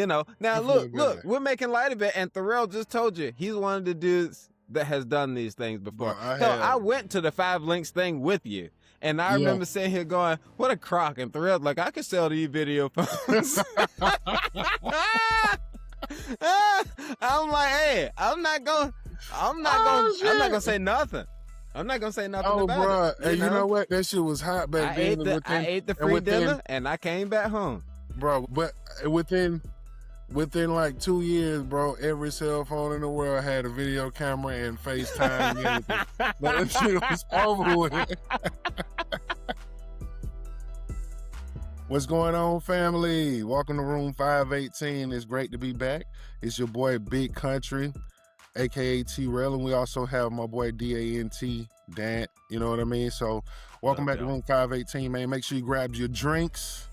Now I feel look, bad. we're making light of it, and Thorell just told you he's one of the dudes that has done these things before. Bro, I Hell, I have. went to the 5 links thing with you, and I Yeah. remember sitting here going, "What a crock!" And Thorell's like, "I could sell these video phones." I'm like, hey, I'm not gonna say nothing. I'm not gonna say nothing Oh, about bro. it. And you know what? That shit was hot back then. I ate the free dinner and I came back home. Bro, but within like 2 years, bro, every cell phone in the world had a video camera and FaceTime and everything. But that shit was over with. What's going on, family? Welcome to room 518. It's great to be back. It's your boy Big Country, aka T-Rail, and we also have my boy D-A-N-T, Dant, you know what I mean? So welcome back to room 518, man. Make sure you grab your drinks,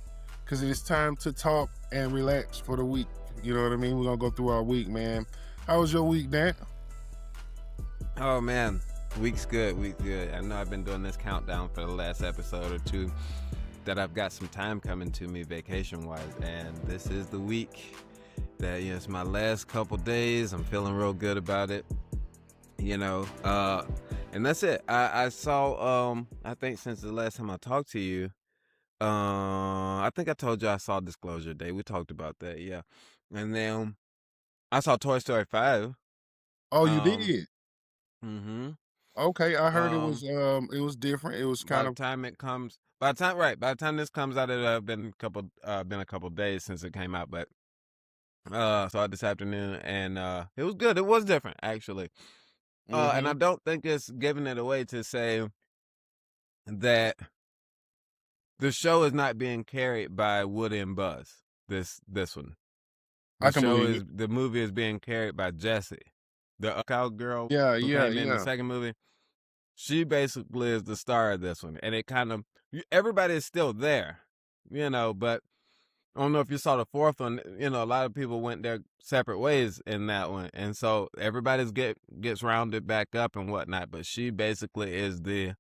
because it's time to talk and relax for the week. You know what I mean? We're going to go through our week, man. How was your week, Dant? Oh, man. Week's good. I know I've been doing this countdown for the last episode or two, that I've got some time coming to me vacation-wise, and this is the week that, it's my last couple days. I'm feeling real good about it, and that's it. I saw, I think since the last time I talked to you, I think I told you I saw Disclosure Day. We talked about that, yeah. And then I saw Toy Story 5. Oh, you did? Mm-hmm. Okay, I heard it was different. It was kind of... By the time this comes out, it'll have been a couple days since it came out, but saw it this afternoon, and it was good. It was different, actually. And I don't think it's giving it away to say that the show is not being carried by Woody and Buzz. This one. The movie is being carried by Jessie, the cowgirl who came in the second movie. She basically is the star of this one, and it kind of, everybody is still there, but I don't know if you saw the fourth one. A lot of people went their separate ways in that one, and so everybody's gets rounded back up and whatnot, but she basically is the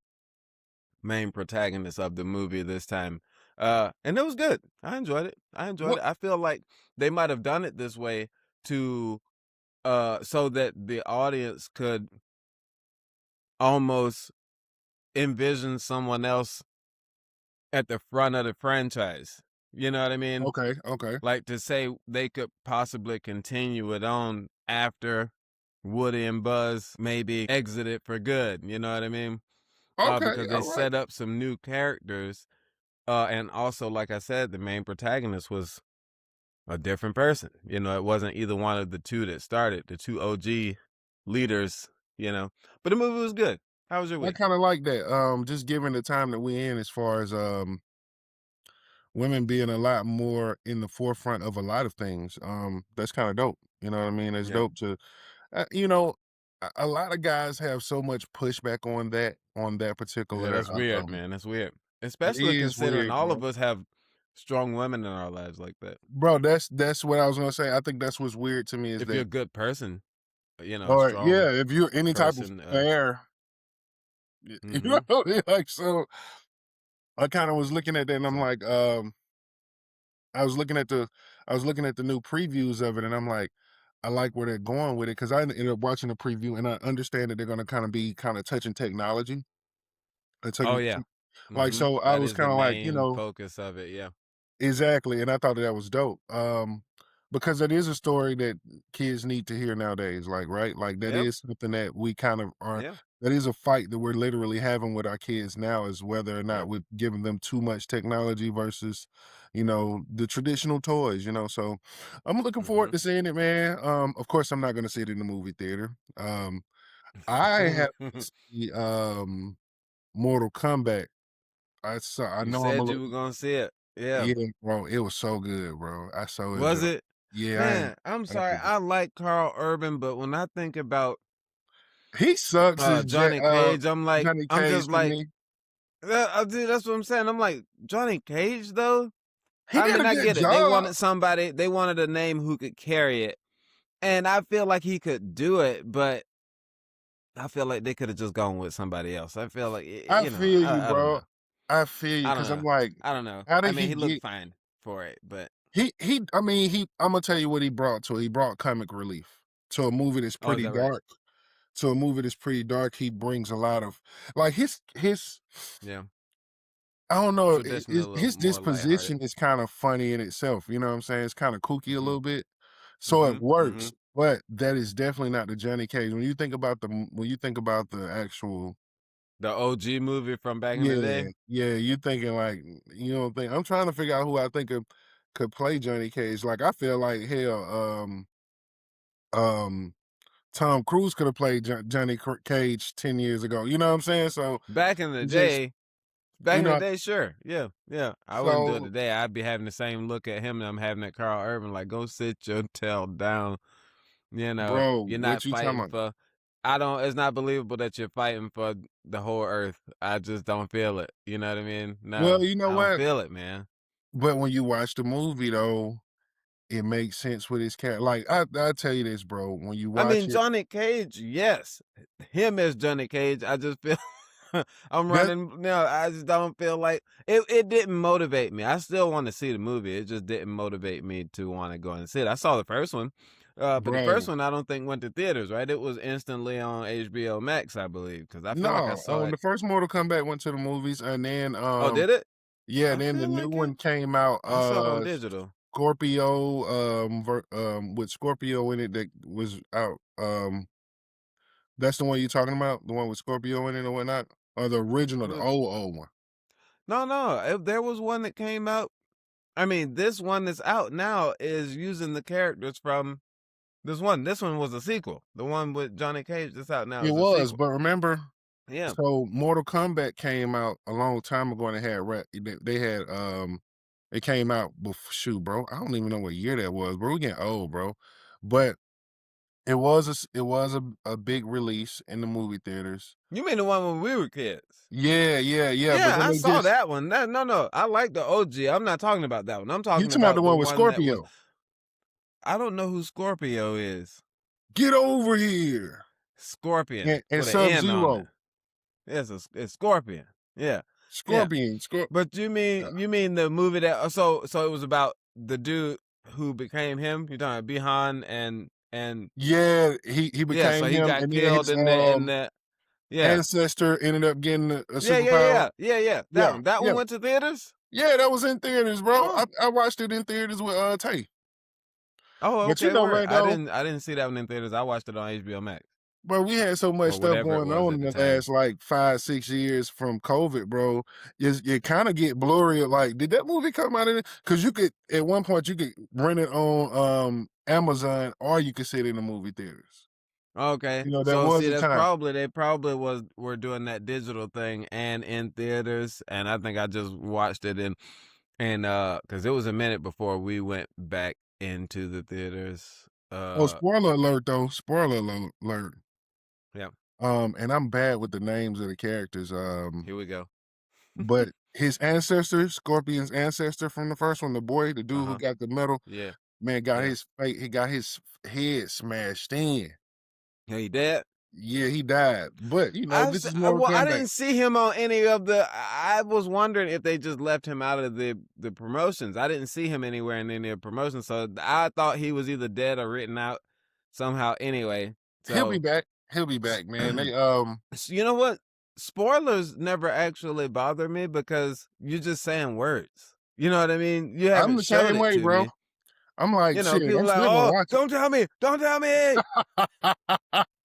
main protagonist of the movie this time. And it was good. I enjoyed it. I feel like they might have done it this way to so that the audience could almost envision someone else at the front of the franchise. You know what I mean? Okay. Like to say they could possibly continue it on after Woody and Buzz maybe exited for good. You know what I mean? Okay, because they set up some new characters. And also, like I said, the main protagonist was a different person. It wasn't either one of the two that started, the two OG leaders, But the movie was good. How was your week? I kind of like that. Just given the time that we're in, as far as women being a lot more in the forefront of a lot of things. That's kind of dope. You know what I mean? It's dope to, a lot of guys have so much pushback on that particular. Yeah, that's weird, man. That's weird. Especially considering all of us have strong women in our lives like that. Bro, that's what I was gonna say. I think that's what's weird to me is if that you're a good person, or strong if you're any type of person, fair, like, so I kind of was looking at that and I'm like, I was looking at the new previews of it and I'm like, I like where they're going with it, because I ended up watching the preview and I understand that they're gonna kind of be touching technology. Oh yeah. Like, so I was kind of like, focus of it, yeah. Exactly, and I thought that was dope. Because it is a story that kids need to hear nowadays, like, right? Like, that is something that we kind of are. Yeah. That is a fight that we're literally having with our kids now, is whether or not we're giving them too much technology versus, the traditional toys. So I'm looking forward to seeing it, man. Of course, I'm not going to see it in the movie theater. I have to see Mortal Kombat. I You know said you were gonna see it. Yeah. Yeah, bro, it was so good, bro. I so Was enjoyed it? Yeah, Man, I'm sorry. I like Carl Urban, but when I think about he sucks as Johnny Cage, I'm just to like, me. dude, that's what I'm saying. I'm like, Johnny Cage, though? He I did mean, a I good get it. job. They wanted a name who could carry it. And I feel like he could do it, but I feel like they could have just gone with somebody else. I feel like, I feel you, I don't bro. know. I feel you, I don't because I'm know. like, I don't know. how I did mean, he he looked get? fine for it, but I mean, Imma tell you what he brought to it. He brought comic relief to a movie that's Oh, is pretty that right? dark. To a movie that's pretty dark, he brings a lot of like, his Yeah. I don't know, Traditionally a little his more lighthearted. disposition is kinda funny in itself, you know what I'm saying? It's kinda kooky a Mhm. little bit, so it Mhm. works, Mhm. but that is definitely not the Johnny Cage. When you think about the actual The OG movie from back in the yeah, day. yeah, you thinking like you don't think I'm trying to figure out who I think could play Johnny Cage. Like, I feel like, hell, um, Tom Cruise coulda played Johnny Cage 10 years ago, you know what I'm saying? So, Back in the just day, back you in the know day, sure. Yeah, yeah. I wouldn't do it so today. I'd be having the same look at him that I'm having at Carl Urban, like, go sit your tail down. bro, You're not what you talking fighting about? for I don't it's not believable that you're fighting for the whole earth. I just don't feel it. You know what I mean? Well, No, you know I don't what? feel it, man. But when you watch the movie though, it makes sense with his character. Like, I tell you this, bro, when you I watch mean, it, Johnny Cage, yes. Him as Johnny Cage, I just feel I'm that running no, I just don't feel like it didn't motivate me. I still want to see the movie. It just didn't motivate me to want to go and see it. I saw the first one. But the first bro, one I don't think went to theaters, right? It was instantly on HBO Max, I believe, because I feel like I no, saw it. the first Mortal Kombat went to the movies, and then, Oh, did it? yeah, I then the feel new like it one came out, I saw it on digital. Scorpio, with Scorpio in it that was out, that's the one you're talking about? The one with Scorpio in it or whatnot? Or the original, the Was old one? No, no, if there was one that came out I mean, this one that's out now is using the characters from this one. This one was a sequel. The one with Johnny Cage that's out now It is a was, sequel. but remember, Yeah. so Mortal Kombat came out a long time ago and they had, it came out shoot, bro, I don't even know what year that was, bro, we getting old, bro, but it was a big release in the movie theaters. You mean the one when we were kids? Yeah, yeah, yeah, but Yeah, then I they saw just that one. No. I like the OG. I'm not talking about that one. I'm you talking talking about the about the one with one that was Scorpio. I don't know who Scorpio is. Get over here. Scorpion And with an N on it. Sub-Zero. It's Scorpion. Yeah. Yeah. Scorpion, But you mean the movie that so it was about the dude who became him? You're talking about Bihan and yeah, he yeah, so became he him, got and then killed his, in the yeah. ancestor ended up getting a superpower. Yeah. Yeah, That yeah. one went to theaters? Yeah, that was in theaters, bro. Oh. I watched it in theaters with, Tay. Oh, But you okay, know word. what, though? I didn't see that one in theaters. I watched it on HBO Max Bro, we had so much or stuff whatever it going was on at in the the time. last, like, 5, 6 years from COVID, bro. You kinda get blurry, like, did that movie come out in it? Because you could at one point, you could rent it on, Amazon, or you could see it in the movie theaters. Okay. You know, there So was see a that's time. probably they probably were doing that digital thing and in theaters and I think I just watched it in and cuz it was a minute before we went back into the theaters. Oh, spoiler alert, though. Spoiler alert. Yeah. And I'm bad with the names of the characters, Here we go. but his ancestor, Scorpion's ancestor from the first one, the boy, the dude who Uh-huh. got the medal, Yeah. man, got Yeah. his he got his head smashed in. Yeah, he dead. Yeah, he died. But this is Mortal Well, I Kombat. didn't see him on any of the. I was wondering if they just left him out of the promotions. I didn't see him anywhere in any of the promotions, so I thought he was either dead or written out somehow. Anyway, He'll be so back. He'll be back, man. They you know what? Spoilers never actually bother me because you're just saying words. You know what I mean? You I'm haven't the showed same it way, to bro. me. I'm like, You know, shit, people I'm like, still gonna oh, watch don't tell me. it.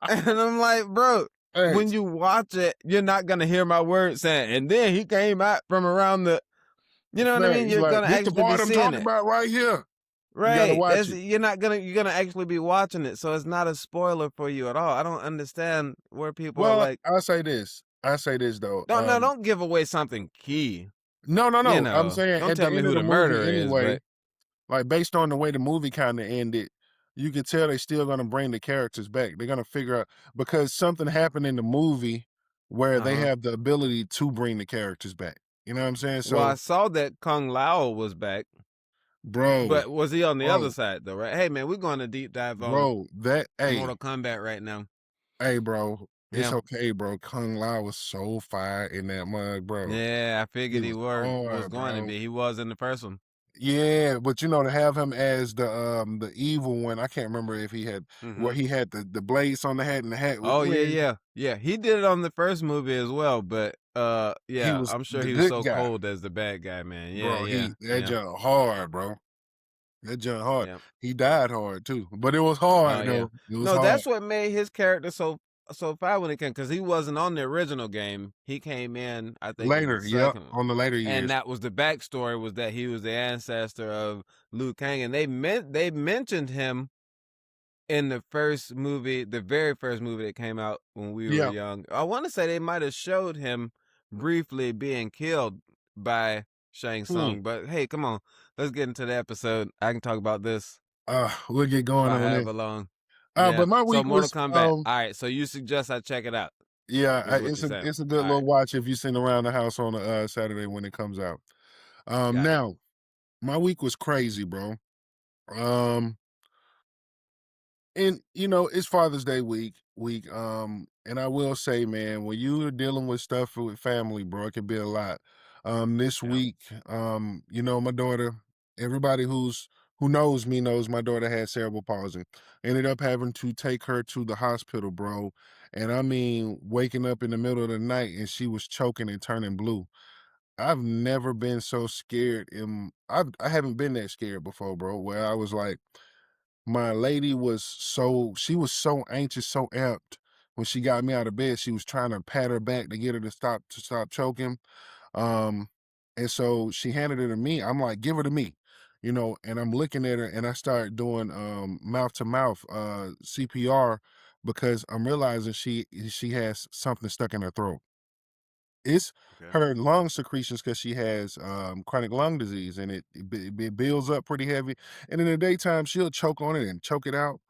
And I'm like, bro, when Thanks. you watch it, you're not gonna hear my words saying, and then he came out from around the, you know what I mean? Facts. You're Like, gonna this the actually be part I'm seeing talking it, about right here. You gotta right? watch That's it. you're gonna actually be watching it, so it's not a spoiler for you at all. I don't understand where people are Well, like, I'll say this. I say this though. don't give away something key. No, no, You no. I'm know, saying don't at tell the me end of who the the movie murderer is, anyway, but like based on the way the movie kind of ended, you can tell they still gonna bring the characters back. They're gonna figure out because something happened in the movie where they uh-huh. have the ability to bring the characters back. You know what I'm saying? Well, I So, saw that Kung Lao was back, bro, but was he on the other bro, side though? Right? Hey, man, we're going to deep dive on that Mortal Kombat right now. bro, it's Yeah. okay, bro. Kung Lao was so fire in that mug, bro. Yeah, I He figured he was was hard, going to bro. be. He was in the first one. Yeah, but you know, to have him as the evil one, I can't remember if he had where Mhm. he had the blades on the hat and the hat was Oh, yeah, man, yeah. Yeah, he did it on the first movie as well, but, he yeah, was I'm sure the he was good so guy, cold as the bad guy, man. Yeah, bro. yeah, He that yeah, junk hard, bro. That junk hard. yeah. He died hard too, but it was Oh, hard yeah. though. It was No, hard that's what made his character so fire when it came, because he wasn't on the original game. He came in, I think, in the later. Yep, second one, on the later and years. that was the backstory, was that he was the ancestor of Liu Kang, and they mentioned him in the first movie, the very first movie that came out when we were Yeah. young. I wanna say they might have showed him briefly being killed by Shang Hmm. Tsung, but hey, come on, let's get into the episode. I can talk about this We'll get for going on it. however long. Yeah, But my so week Mortal was Kombat. Alright, so you suggest I check it out, yeah, is what you're it's a saying. it's a good little Alright, watch if you sitting around the house on a Saturday when it comes out. got it. Now my week was crazy, bro. Um, and you know, it's Father's Day week. And I will say, man, when you're dealing with stuff with family, bro, it can be a lot. This Yeah, week, you know, my daughter, everybody who knows me knows my daughter had cerebral palsy. Ended up having to take her to the hospital, bro. And I mean, waking up in the middle of the night and she was choking and turning blue. I've never been so scared I haven't been that scared before, bro, where I was like, my lady was she was so anxious, so amped when she got me out of bed. She was trying to pat her back to get her to stop choking. Um, and so she handed it to me. I'm like, give her to me, you know, and I'm looking at her and I start doing mouth to mouth CPR because I'm realizing she has something stuck in her throat. It's okay. her lung secretions because she has, chronic lung disease, and it builds up pretty heavy, and in the daytime, she'll choke on it and choke it out.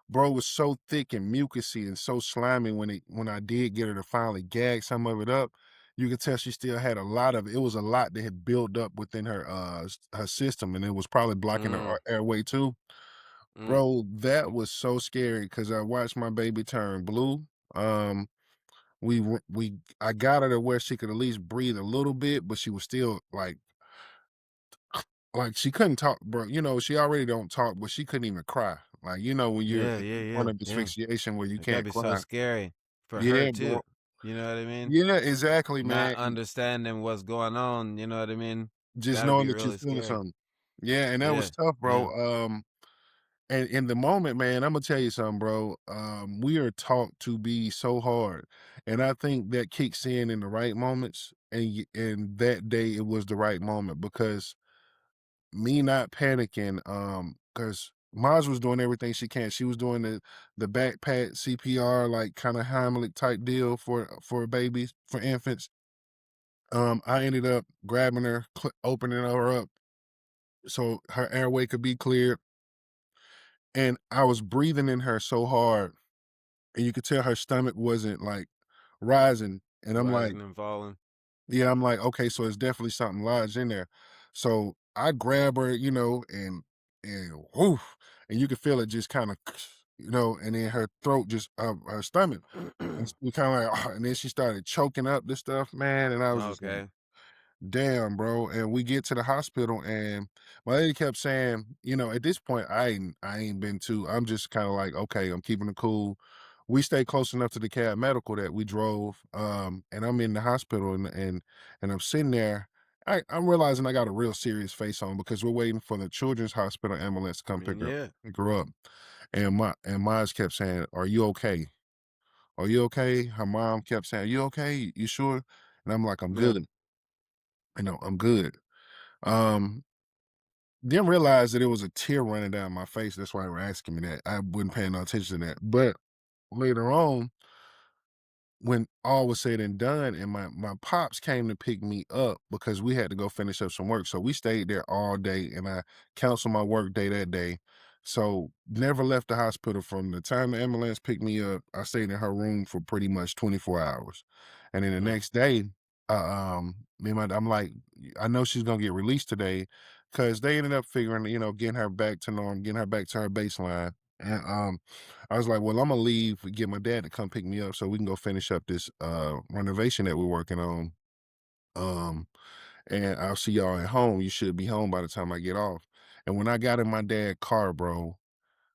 Bro, it was so thick and mucusy and so slimy when I did get her to finally gag some of it up, you could tell she still had a lot of it. It was a lot that had built up within her system, and it was probably blocking her Mm, airway too. mm. Bro, that was so scary because I watched my baby turn blue. Um we I got her to where she could at least breathe a little bit, but she was still like she couldn't talk, bro. You know, she already don't talk, but she couldn't even cry. Like, you know, when you're Yeah, at yeah, the yeah, point of yeah. asphyxiation where you It gotta can't be so cry. scary for her Yeah, too, bro. you know what I mean? Yeah, exactly, Not man. understanding what's going on, you know what I mean? Just Gotta knowing be that you're really feeling scary. something. Yeah, and that was Yeah, tough, yeah. bro. And in the moment, man, I'm gonna tell you something, bro. We are taught to be so hard, and I think that kicks in the right moments. And that day, it was the right moment because me not panicking, because Maj was doing everything she can. She was doing the back pat CPR, like kind of Heimlich type deal for babies, for infants. I ended up grabbing her, opening her up so her airway could be cleared, and I was breathing in her so hard, and you could tell her stomach wasn't like rising, and I'm like, Rising and falling. yeah, I'm like, okay, so it's definitely something lodged in there. So I grab her, you know, and woof, and you can feel it just kind of, you know, and then her throat just, her stomach, and we kind of like, and then she started choking up this stuff, man, and I was just like, Okay. damn, bro. And we get to the hospital, and my lady kept saying, you know, at this point, I ain't been to. I'm just kind of like, okay, I'm keeping it cool. We stay close enough to the cab medical that we drove, and I'm in the hospital, and I'm sitting there. I'm realizing I got a real serious face on because we're waiting for the children's hospital ambulance to I come mean, yeah. pick her up. And Maj kept saying, "Are you okay? Are you okay?" Her mom kept saying, "You okay? You sure?" And I'm like, "I'm Yeah. good. I know I'm good." Um, didn't realize that it was a tear running down my face. That's why they were asking me that. I wasn't paying no attention to that. But later on, when all was said and done, and my pops came to pick me up because we had to go finish up some work. So we stayed there all day, and I canceled my work day that day. So never left the hospital from the time the ambulance picked me up. I stayed in her room for pretty much 24 hours. And then the Mm, next day, I'm like, I know she's gonna get released today because they ended up figuring, you know, getting her back to norm, getting her back to her baseline. And I was like, well, I'm gonna leave, get my dad to come pick me up so we can go finish up this renovation that we're working on. Um and I'll see y'all at home. You should be home by the time I get off. And when I got in my dad's car, bro,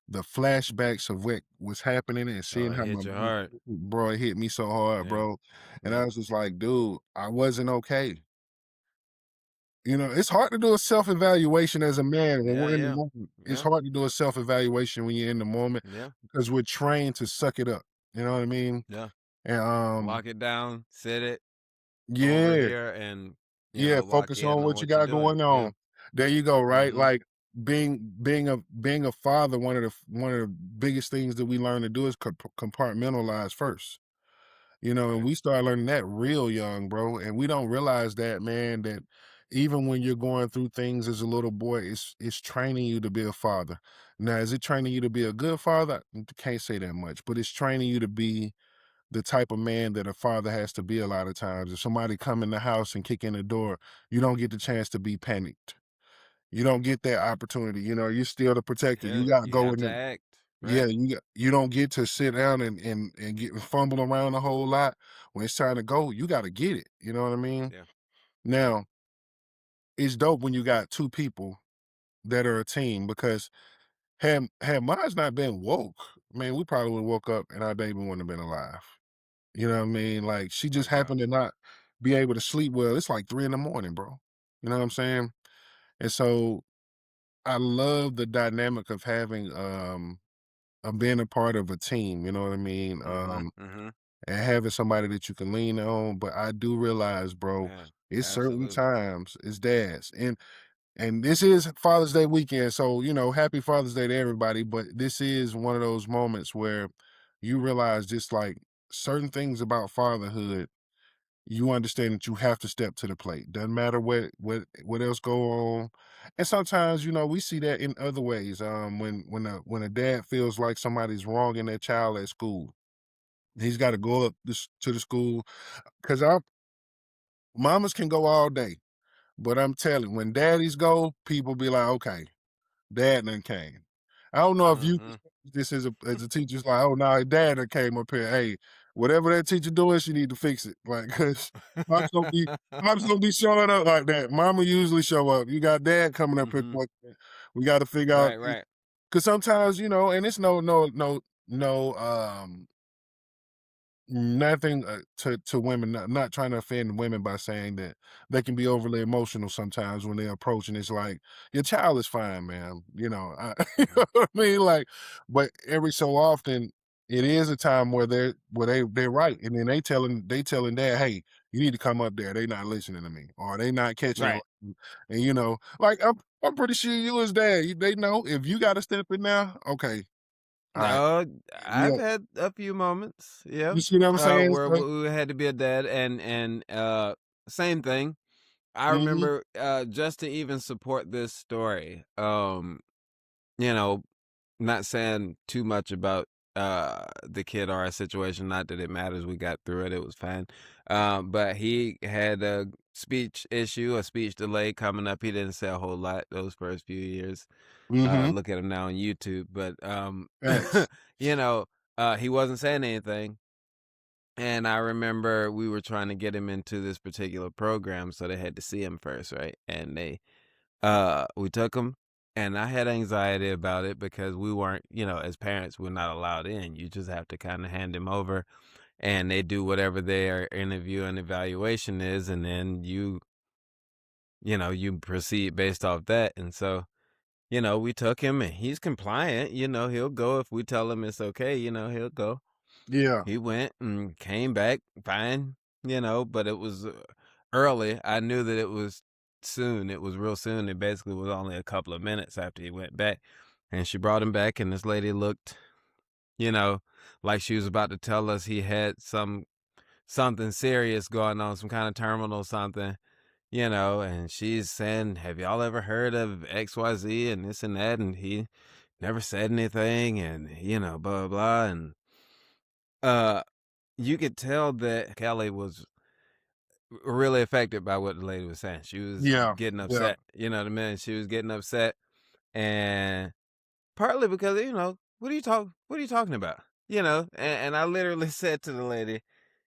the flashbacks of what was happening and Oh, seeing it how my hit you hard. bro, it hit me so hard, Yeah. bro. And I Yeah. was just like, dude, I wasn't okay. You know, it's hard to do a self-evaluation as a man when Yeah. we're in the Yeah. moment. It's Yeah. hard to do a self-evaluation when you're in the moment Yeah. because we're trained to suck it up. You know what I mean? Yeah. And Lock it down, sit it over yeah, here, and yeah, lock focus in on on what you what you're got doing. going Yeah. on. There you go, right? Mm-hmm. Like being a father, one of the biggest things that we learn to do is compartmentalize first. You know, and Right. we start learning that real young, bro. And we don't realize that, man, that even when you're going through things as a little boy, it's training you to be a father. Now, is it training you to be a good father? Can't say that much, but it's training you to be the type of man that a father has to be a lot of times. If somebody come in the house and kick in the door, you don't get the chance to be panicked. You don't get that opportunity. You know, you're still the protector. Yeah. You got to You go have in to there. act. Yeah, Right. you don't get to sit down and get fumble around a whole lot. When it's time to go, you gotta get it, you know what I mean? Yeah. Now, it's dope when you got 2 people that are a team because had mine's not been woke, man, we probably would've woke up and our baby wouldn't have been alive. You know what I mean? Like, she No just doubt. happened to not be able to sleep well. It's like 3 in the morning, bro. You know what I'm saying? And so, I love the dynamic of having, of being a part of a team, you know what I mean? Mm-hmm. Mm-hmm. And having somebody that you can lean on. But I do realize, bro, Yeah. it's certain Absolutely. times it's dads. And this is Father's Day weekend. So, you know, happy Father's Day to everybody. But this is one of those moments where you realize just like certain things about fatherhood, you understand that you have to step to the plate. Doesn't matter what else go on. And sometimes, you know, we see that in other ways. When a dad feels like somebody's wronging their child at school, he's got to go up this to the school because our mamas can go all day, but I'm telling, when daddies go, people be like, okay, dad done came. I don't know if you Mm-hmm. this as a teacher, it's like, oh no, dad done came up here. Hey, whatever that teacher doing, she need to fix it. Like, cause pops don't be pops don't be showing up like that. Mama usually show up. You got dad coming up here. Mm-hmm. We got to figure out Right. Right. because sometimes, you know, and it's no nothing to women, not trying to offend women by saying that they can be overly emotional sometimes when they're approaching. It's like your child is fine, man. You know, you Mm-hmm. know what I mean. Like, but every so often, it is a time where they're right, and then they telling dad, hey, you need to come up there. They not listening to me, or they not catching Right. on. And you know, like I'm pretty sure you as dad, they know if you got to step in now. Okay, all right, No, I've yeah. had a few moments, yeah, You see what I'm saying? where So, we had to be a dad, and same thing. I mhm, remember just to even support this story. You know, not saying too much about the kid or our situation. Not that it matters. We got through it. It was fine. But he had a speech issue, a speech delay coming up. He didn't say a whole lot those first few years. mhm. Look at him now on YouTube. But Facts. you know, he wasn't saying anything. And I remember we were trying to get him into this particular program, so they had to see him first, right? And we took him, and I had anxiety about it because we weren't, as parents, we're not allowed in. You just have to kind of hand him over, and they do whatever their interview and evaluation is, and then you proceed based off that. And so, we took him, and he's compliant. He'll go if we tell him it's okay. He'll go. Yeah. He went and came back fine, but it was early. I knew that it was soon. It was real soon. It basically was only a couple of minutes after he went back. And she brought him back, and this lady looked, you know, like she was about to tell us he had something serious going on, some kind of terminal something, and she's saying, have y'all ever heard of XYZ and this and that? And he never said anything, and, blah, blah, blah. And, uh, you could tell that Kelly was really affected by what the lady was saying. She was Yeah. getting Yeah. upset. You know what I mean? She was getting upset, and partly because what are you talking about? And I literally said to the lady,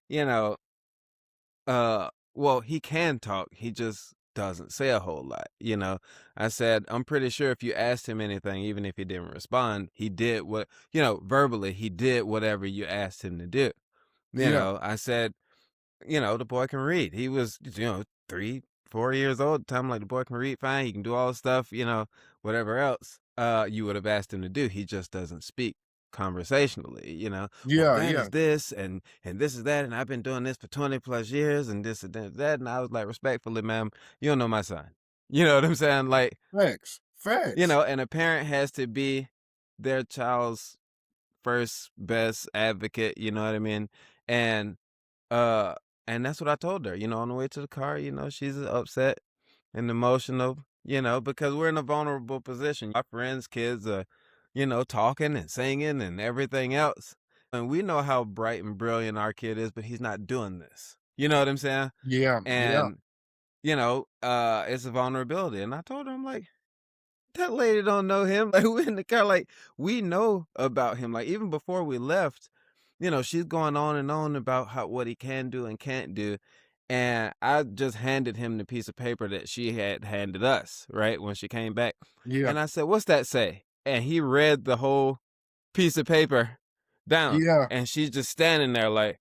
you know, well, he can talk. He just doesn't say a whole lot, you know? I said, "I'm pretty sure if you asked him anything, even if he didn't respond, he did what verbally, he did whatever you asked him to do." Yeah. I said, "The boy can read." He was, 3, 4 years old at the time, like, the boy can read fine, he can do all the stuff, whatever else, you would have asked him to do. He just doesn't speak conversationally, "Well, Yeah, that yeah. is this, and this is that, and I've been doing this for 20 plus years, and this and that," and I was like, "Respectfully, ma'am, you don't know my son." You know what I'm saying? Like, Facts. Facts. and a parent has to be their child's first best advocate, you know what I mean? And uh, and that's what I told her, on the way to the car, she's upset and emotional, because we're in a vulnerable position. Our friends' kids are, talking and singing and everything else. And we know how bright and brilliant our kid is, but he's not doing this. You know what I'm saying? Yeah, yeah, And, it's a vulnerability. And I told her, I'm like, that lady don't know him. Like, we in the car, like, we know about him. Like, even before we left, she's going on and on about what he can do and can't do. And I just handed him the piece of paper that she had handed us, right, when she came back. yeah, And I said, "What's that say?" And he read the whole piece of paper down. yeah, And she's just standing there like,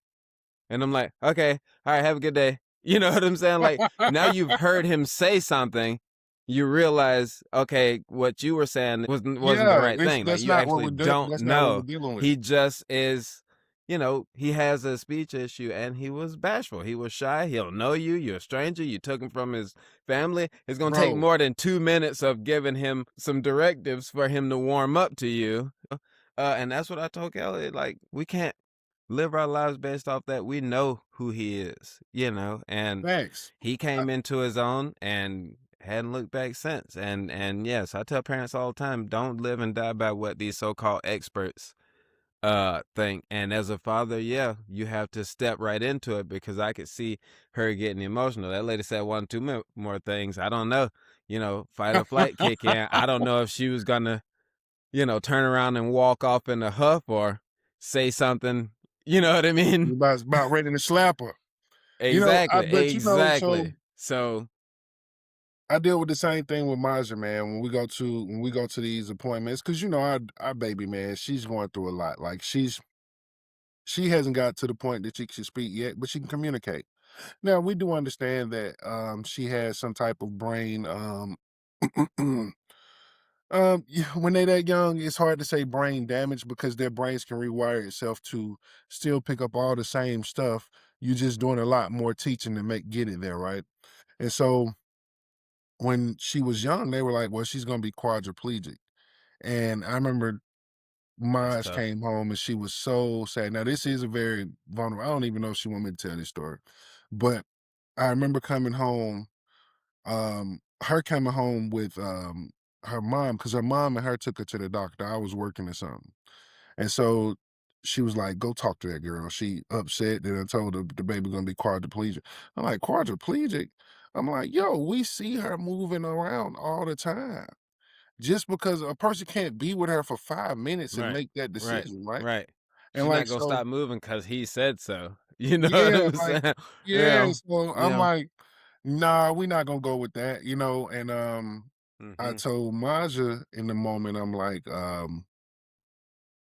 and I'm like, "Okay, all right, have a good day." You know what I'm saying? Like, now you've heard him say something, you realize, okay, what you were saying wasn't the yeah. right thing. Like, That's you not what actually we're doing. don't That's not what we're know. dealing with, He just is, he has a speech issue and he was bashful. He was shy. He'll know you. You're a stranger. You took him from his family. It's going to take bro. more than 2 minutes of giving him some directives for him to warm up to you. And that's what I told Kelly. Like, we can't live our lives based off that. We know who he is, and Facts. he I, came into his own and hadn't looked back since. And yes, I tell parents all the time, don't live and die by what these so-called experts think. And as a father, yeah, you have to step right into it because I could see her getting emotional. That lady said one, two more things. I don't know, fight or flight kick in. I don't know if she was gonna turn around and walk off in a huff or say something, you know what I you're mean? about ready to slap her. Exactly, But so exactly. So, I deal with the same thing with Maja, man. When we go to these appointments, because our baby, man, she's going through a lot. Like she hasn't got to the point that she can speak yet, but she can communicate. Now we do understand that she has some type of brain yeah, when they that young, it's hard to say brain damage because their brains can rewire itself to still pick up all the same stuff. You're just doing a lot more teaching to get it there, right? And so when she was young, they were like, "Well, she's gonna be quadriplegic." And I remember that's Maj tough. came home and she was so sad. Now this is a very vulnerable. I don't even know if she want me to tell this story, but I remember coming home, her coming home with her mom because her mom and her took her to the doctor. I was working or something, and so she was like, "Go talk to that girl." She upset that I told her the baby gonna be quadriplegic. I'm like, "Quadriplegic?" I'm like, "Yo, we see her moving around all the time. Just because a person can't be with her for 5 minutes and Right, make that right, decision, right?" right. And She's not like gonna so, stop moving because he said so. You know what yeah, I'm like saying? yeah. Yeah, So I'm yeah. like, "Nah, we're not gonna go with that," And I Mhm. told Maja in the moment, I'm like,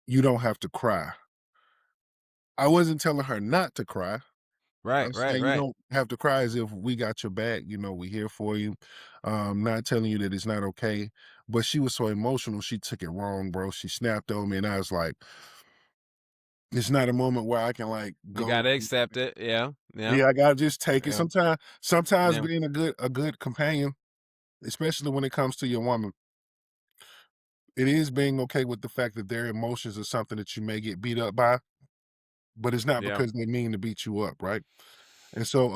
"You don't have to cry." I wasn't telling her not to cry. Right, I'm right, saying you right. don't have to cry as if we got your back, we here for you. Not telling you that it's not okay. But she was so emotional, she took it wrong, bro. She snapped on me and I was like, it's not a moment where I can like You go. gotta accept it. Yeah, yeah, Yeah, I gotta just take it. yeah, Sometimes yeah. being a good companion, especially when it comes to your woman, it is being okay with the fact that their emotions are something that you may get beat up by, but it's not Yeah, because they mean to beat you up, right? And so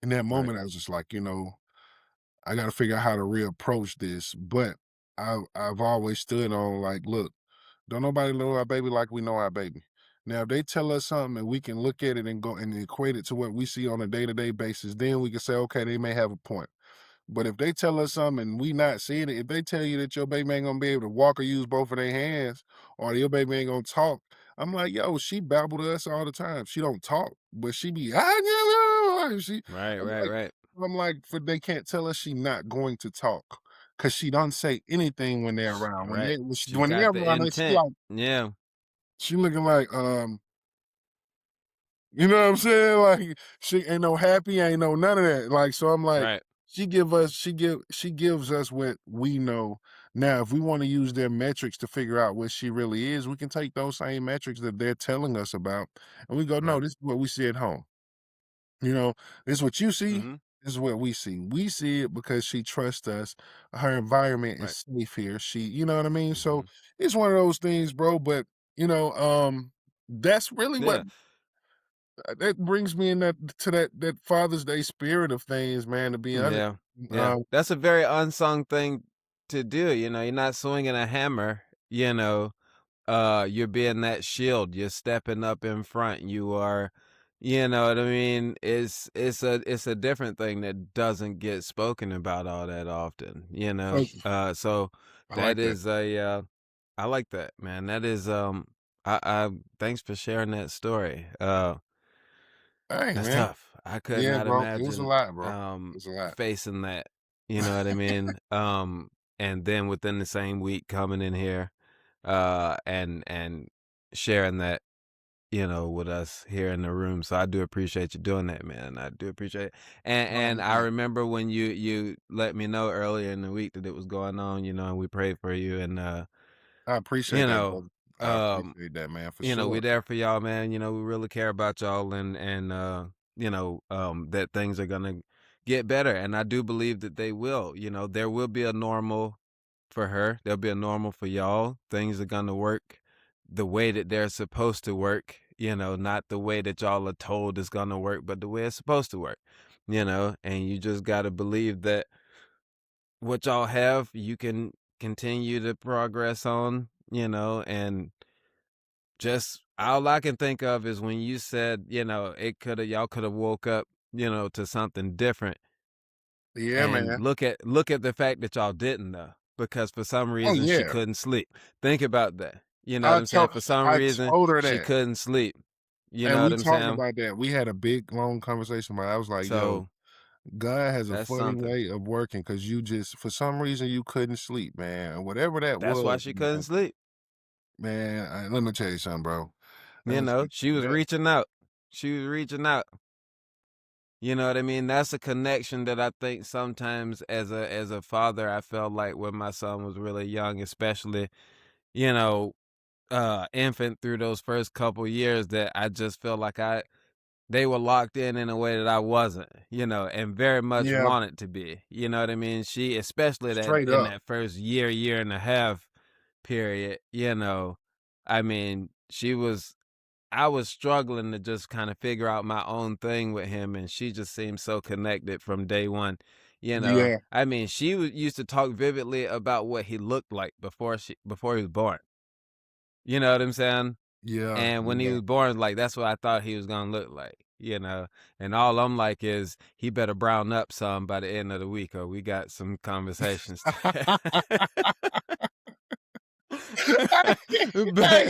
in that right. moment I was just like, I got to figure out how to reapproach this. But I've always stood on like, look, don't nobody know our baby like we know our baby. Now, if they tell us something and we can look at it and go and equate it to what we see on a day-to-day basis, then we can say, okay, they may have a point. But if they tell us something and we not seeing it, if they tell you that your baby ain't gonna be able to walk or use both of their hands, or your baby ain't gonna talk, I'm like, yo, she babble to us all the time. She don't talk, but she be, she, Right, I'm right, like, right. I'm like, for they can't tell us she not going to talk, cause she don't say anything when they're around. When Right. She's when they're got the around, it's intent. like Yeah. she looking like, you know what I'm saying? Like, she ain't no happy, ain't no none of that. Like, so I'm like, Right. she gives us what we know. Now, if we want to use their metrics to figure out what she really is, we can take those same metrics that they're telling us about, and we go, no, Right. this is what we see at home. You know, this is what you see. Mhm. This is what we see. We see it because she trusts us. Her environment Right. is safe here. You know what I mean? So Mhm. it's one of those things, bro. But you know, that's really what Yeah. that brings me in that Father's Day spirit of things, man. To be honest, Yeah. Yeah. um, That's a very unsung thing to do, you're not swinging a hammer, you're being that shield, you're stepping up in front, you are you know what I mean? It's a different thing that doesn't get spoken about all that often, oh, so I that like that. is I like that, man. That is, I thanks for sharing that story. Hey, That's man. tough. I could Yeah, not bro. It was a imagine, lot, bro. It was a lot. facing that, you know what I mean? And then within the same week coming in here, and sharing that, with us here in the room. So I do appreciate you doing that, man. I do appreciate it. And I Man, remember when you let me know earlier in the week that it was going on, and we prayed for you and I you appreciate that, know, brother. I um appreciate that, man, for sure. we there for y'all, man. We really care about y'all and that things are gonna get better. And I do believe that they will. There will be a normal for her. There'll be a normal for y'all. Things are gonna work the way that they're supposed to work, not the way that y'all are told is gonna work, but the way it's supposed to work. And you just gotta believe that what y'all have, you can continue to progress on, and just all I can think of is when you said, y'all could have woke up, to something different. Yeah, And man. look at the fact that y'all didn't though, because for some Oh reason she yeah. couldn't sleep. Think about that. You know what I I'm saying? told For some I reason told her she that. couldn't sleep. You And know what we I'm talked saying? about that. We had a big, long conversation about it. I was like, yo, So God has a that's funny something. way of working because you just, for some reason, you couldn't sleep, man. And whatever that That's why was, she couldn't sleep. let me tell you something, bro. Let me tell you She was that. reaching out. She was reaching out. You know what I mean? That's a connection that I think sometimes as a father, I felt like when my son was really young, especially, you know, infant through those first couple years that I just felt like they were locked in a way that I wasn't, and very much Yeah, wanted to be. You know what I mean? She, especially that straight in up. that first year and a half period, I mean, I was struggling to just kind of figure out my own thing with him, and she just seemed so connected from day one. Yeah, I mean, she used to talk vividly about what he looked like before he was born. You know what I'm saying? yeah, And when he yeah. was born, like that's what I thought he was gonna look like. And all I'm like is he better brown up some by the end of the week, or we got some conversations. Hey, but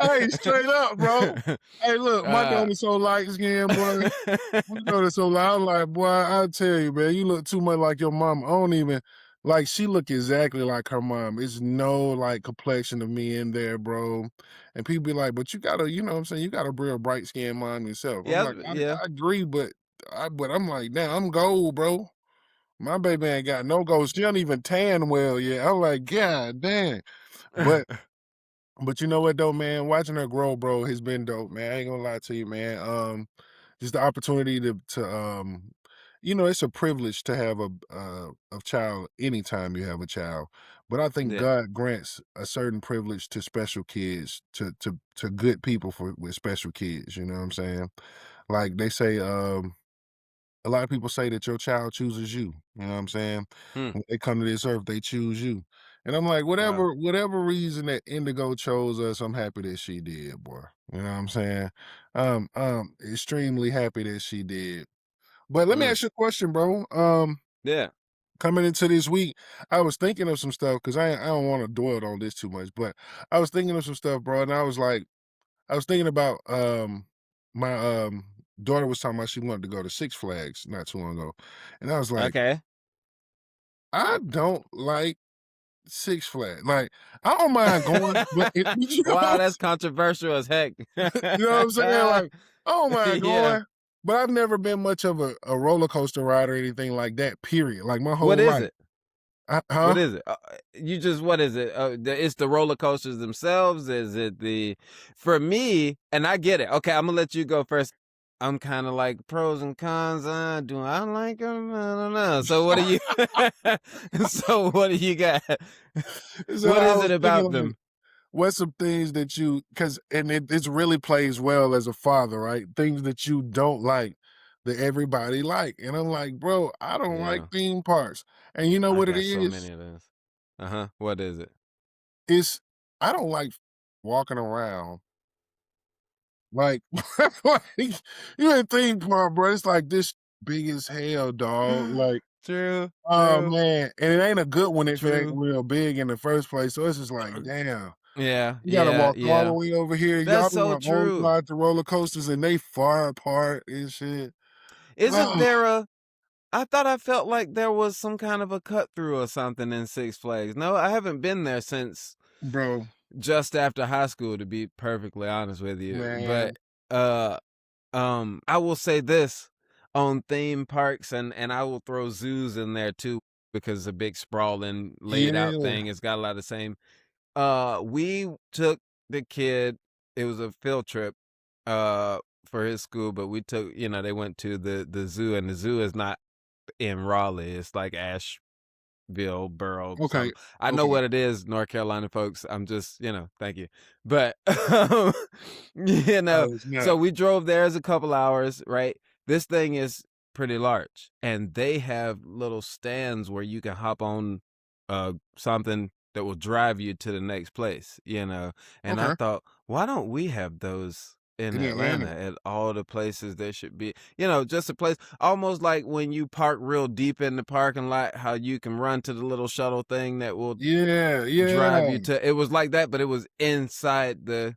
hey, straight up, bro. Hey, look, my uh, daughter's so light skinned, boy. My daughter's so light. I'm like, boy, I tell you, man, you look too much like your mom. I don't even like. She look exactly like her mom. It's no like complexion of me in there, bro. And people be like, but you gotta, you know what I'm saying? You got a real bright skinned mom yourself. I'm yeah, like, yeah. I agree, but I'm like, damn, I'm gold, bro. My baby ain't got no gold. She don't even tan well yet. I'm like, God damn. But but you know what though, man? Watching her grow, bro, has been dope, man. I ain't gonna lie to you, man. Just the opportunity to it's a privilege to have a child anytime you have a child. But I think yeah. God grants a certain privilege to special kids, to good people with special kids. You know what I'm saying? Like they say, a lot of people say that your child chooses you. You know what I'm saying? Hmm. When they come to this earth, they choose you. And I'm like, Wow. whatever reason that Indigo chose us, I'm happy that she did, boy. You know what I'm saying? Extremely happy that she did. But let me Mm. ask you a question, bro. Yeah. Coming into this week, I was thinking of some stuff because I don't want to dwell on this too much, but I was thinking of some stuff, bro, and I was thinking about my daughter was talking about she wanted to go to Six Flags not too long ago, and I was like, Okay. I don't like Six Flags. Like, I don't mind going, but you Wow, that's controversial as heck. know what I'm saying? Like, I don't mind Yeah. going, but I've never been much of a roller coaster ride or anything like that. Period. Like my What whole is life. it? Huh? What is it? You just what is it? It's the roller coasters themselves. Is it the? For me, and I get it. Okay, I'm gonna let you go first. I'm kind of like pros and cons. Do I like them? I don't know. So what do you? So what do you got? So What I is it was thinking about like, them? what's some things that you because and it really plays well as a father, right? Things that you don't like that everybody like. And I'm like, bro, I don't like Yeah, theme parks. And you know I what it got so many is? of those. What is it? It's I don't like walking around like, like you in theme park, bro. It's like this big as hell, dog. Like, True. oh True. man. And it ain't a good one if it ain't True. real big in the first place. So it's just like, damn. Yeah. You gotta Yeah. walk all the Yeah. way over here. That's Y'all be so on all true. sides of roller coasters and they far apart and shit. Isn't Oh, there a I thought I felt like there was some kind of a cut through or something in Six Flags. No, I haven't been there since bro, just after high school, to be perfectly honest with you. But man. uh I will say this on theme parks, and I will throw zoos in there too, because it's a big sprawling laid out Yeah. thing. It's got a lot of the same. We took the kid, it was a field trip uh for his school, but we took, they went to the zoo, and the zoo is not in Raleigh. It's like Asheville, Okay. something. I know Okay. what it is, North Carolina folks. I'm just, thank you. But you know, It's not. so we drove there as a couple hours, right? This thing is pretty large, and they have little stands where you can hop on something that will drive you to the next place. And I Okay. thought, why don't we have those in In Atlanta Atlanta. at all the places there should be? Just a place almost like when you park real deep in the parking lot, how you can run to the little shuttle thing that will Yeah, drive yeah. you to. It was like that, but it was inside the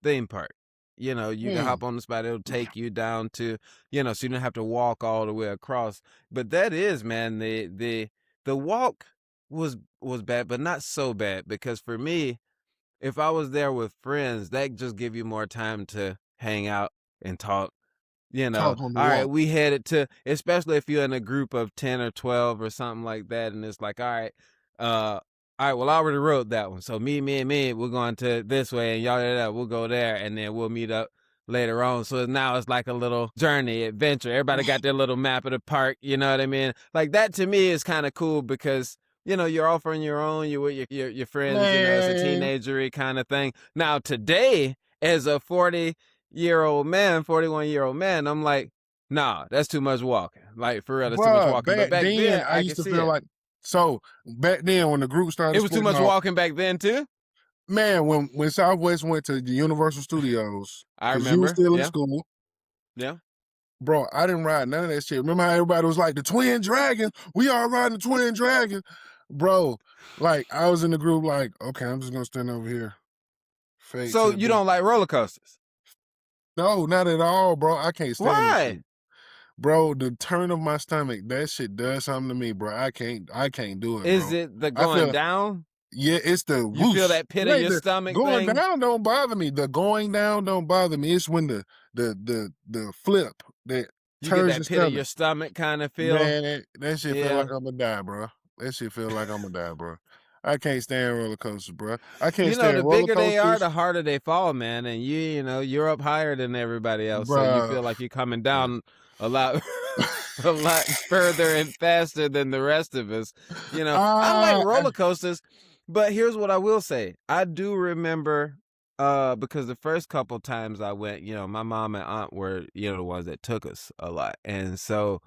theme park. You can Mm. hop on the spot, it'll take you down to, so you don't have to walk all the way across. But that is, man, the walk was bad, but not so bad, because for me, if I was there with friends, that just give you more time to hang out and talk. Talk on the All right, walk. we headed to, especially if you're in a group of 10 or 12 or something like that, and it's like, uh, all right, well, I already wrote that one. So me, we're going to this way, and y'all, we'll go there, and then we'll meet up later on. So now it's like a little journey, adventure. Everybody got their little map of the park, you know what I mean? Like that to me is kind of cool, because you're off on your own, you're with your friends, it's a Man. teenagery kind of thing. Now today, as a 40-year-old man, 41-year-old man, I'm like, nah, that's too much walking. Like, for real, that's too much Bruh, walking. But back back then then, I I used could to see feel it. like so back then when the group It started was too splitting much off, walking back then too. man, when Southwest went to the Universal Studios, I because you were remember. still in Yeah, school, yeah. bro, I didn't ride none of that shit. Remember how everybody was like, the Twin Dragon, we all riding the Twin Dragon. Bro, like I was in the group like, okay, I'm just gonna stand over here. Fade to So the you back. don't like roller coasters? No, not at all, bro. I can't stand this Why? shit. Bro, the turn of my stomach, that shit does something to me, bro. I can't do it, Is bro. it the I going feel down? yeah, it's the You feel whoosh. that pit It of ain't your the stomach going thing? down don't bother me. The going down don't bother me. It's when the flip that You get turns your that pit of stomach. your stomach kind of feel? Man, that shit feel like Yeah. Imma die, bro. That shit feel like Imma die, bro. I can't stand roller coasters, bro. I can't stand The roller bigger they are, coasters, the harder they fall, man. And you're up higher than everybody else, so you bro. feel like you're coming down a lot, a lot further and faster than the rest of us. I like Ah, roller coasters, but here's what I will say: I do remember, because the first couple times I went, my mom and aunt were, the ones that took us a lot, and so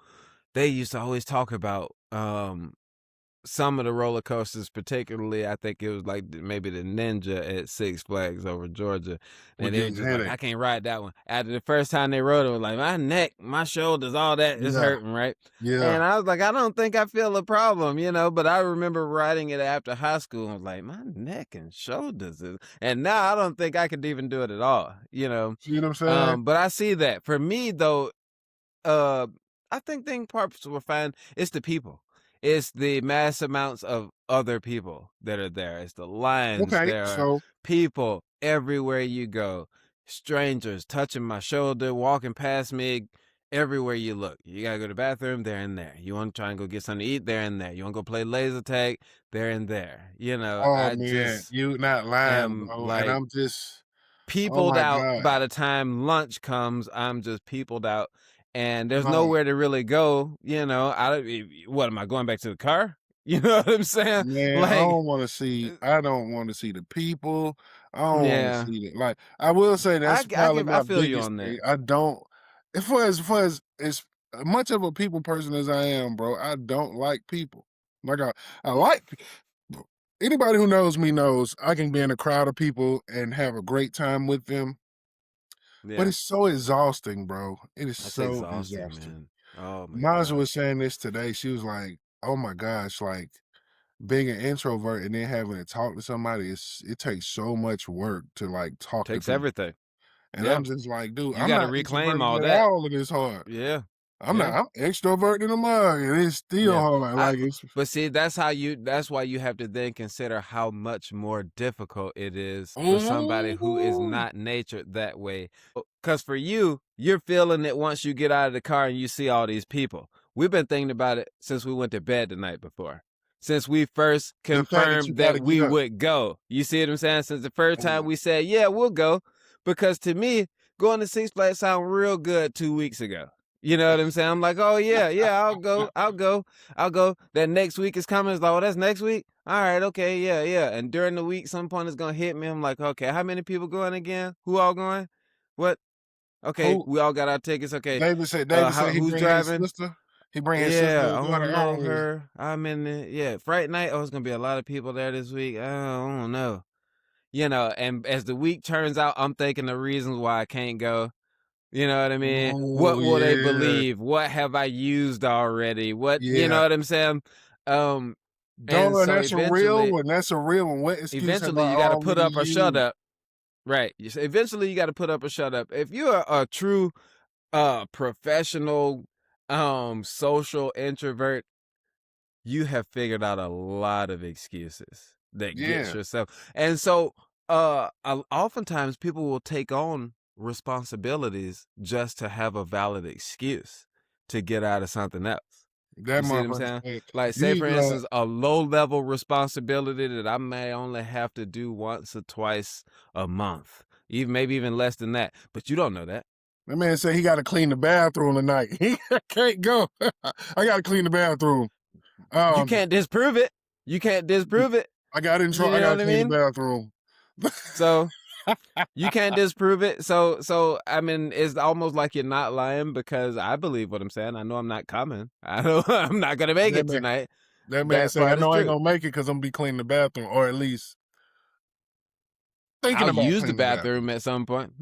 they used to always talk about, some of the roller coasters, particularly, I think it was like maybe the Ninja at Six Flags over Georgia. would And they give were you a just like, headache. I can't ride that one. After the first time they rode it, was like, my neck, my shoulders, all that is Yeah, hurting, right? yeah. And I was like, I don't think I feel a problem, but I remember riding it after high school and was like, my neck and shoulders and now I don't think I could even do it at all. See what I'm saying? But I see that. For me though, uh, I think theme parks were fine. It's the people. It's the mass amounts of other people that are there. It's the lines. Okay, There are so people everywhere you go. Strangers touching my shoulder, walking past me everywhere you look. You gotta go to the bathroom, there and there. You want to try and go get something to eat, there and there. You want to go play laser tag, there and there. oh I man, just you not lying, am bro. And like I'm just, oh peopled my out God. by the time lunch comes. I'm just peopled out, and there's No, nowhere to really go. What am I going back to the car? You know what I'm saying? man, Like, uh, I don't want to see the people. I don't want to yeah, see it. Like, I will say that's probably I my feel you biggest on thing. that. I don't, if for as much of a people person as I am, bro, I don't like people. Like I like anybody who knows me knows I can be in a crowd of people and have a great time with them. But Yeah, it's so exhausting, bro. It is that's so exhausting, exhausting. man. Oh my Naja god, was saying this today. She was like, "Oh my gosh, like being an introvert and then having to talk to somebody, it takes so much work to like talk to takes people." everything. And Yeah, I'm just like, dude, you I'm got to not reclaim introverted all at that. all, and it's hard. Yeah, I'm not. yeah. I'm extrovert in the mug, and it's still Yeah. hard. I Like it's but see, that's why you have to then consider how much more difficult it is for somebody who is ooh, not natured that way. Cuz for you, you're feeling it once you get out of the car and you see all these people. We've been thinking about it since we went to bed the night before. Since we first the fact that you confirmed got that to get we up. would go. You see what I'm saying? Since the first time Yeah. we said, "Yeah, we'll go." Because to me, going to Six Flags sound real good 2 weeks ago. You know what I'm saying? I'm like, "Oh yeah, yeah, I'll go. I'll go. I'll go." That next week is coming. It's like, "Oh, that's next week? All right, okay, yeah, yeah." And during the week, some point it's gonna hit me. I'm like, "Okay, how many people going again? Who all going? What? Okay, Who we all got our tickets. Okay, David said? David said he who's bring his driving? sister. He bring his sister Yeah, and I daughter don't know always. her. I'm in the yeah Friday night. Oh, it's gonna be a lot of people there this week. I don't know. And as the week turns out, I'm thinking the reasons why I can't go. You know what I mean? Oh What will they yeah, believe? What have I used already? You yeah. know what I'm saying? Um, and Dog, and so that's a real eventually, one. That's a real one. What excuse have eventually I you got to put already up or shut used? up. Right. Eventually you got to put up or shut up. If you're a true professional social introvert, you have figured out a lot of excuses that gets Yeah, yourself. And so oftentimes people will take on responsibilities just to have a valid excuse to get out of something else. that You see what I'm motherfucker saying? said, Like, "You say need for to." instance, a low level responsibility that I may only have to do once or twice a month, even maybe even less than that. But you don't know that. That man said he got to clean the bathroom tonight. He can't go. I got to clean the bathroom. You Um, can't disprove it. You can't disprove it. I got in You trouble. I know got what to I clean the mean? bathroom. So you can't disprove it. So I mean, it's almost like you're not lying because I believe what I'm saying. I know I'm not coming. I know I'm not gonna make that it man, tonight. that man That said, "I part is know I ain't true. gonna make it because I'm gonna be cleaning the bathroom, or at least thinking I'll about use the cleaning the bathroom." bathroom at some point.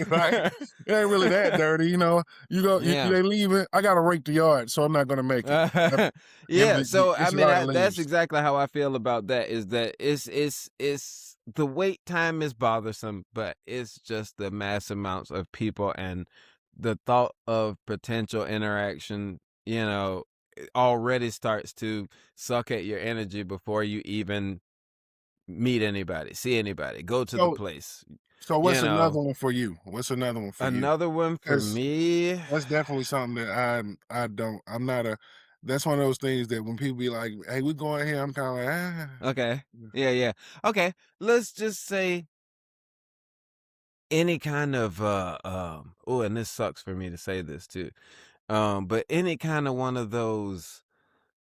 Right. It ain't really that dirty, you know. You go, Yeah. they leave it. I gotta rake the yard, so I'm not gonna make it. Yep. And Yeah, so I it's a mean lot of that's leaves. exactly how I feel about that is that it's the wait time is bothersome, but it's just the mass amounts of people and the thought of potential interaction, it already starts to suck at your energy before you even meet anybody, see anybody, go to the So, place. so You what's another know, one for you? What's another one for you? another one for Because me. that's definitely something that I don't. I'm not a. That's one of those things that when people be like, "Hey, we going here," I'm kind of like, ah. Okay. Yeah, yeah. Okay. Let's just say any kind of oh, and this sucks for me to say this too. But any kind of one of those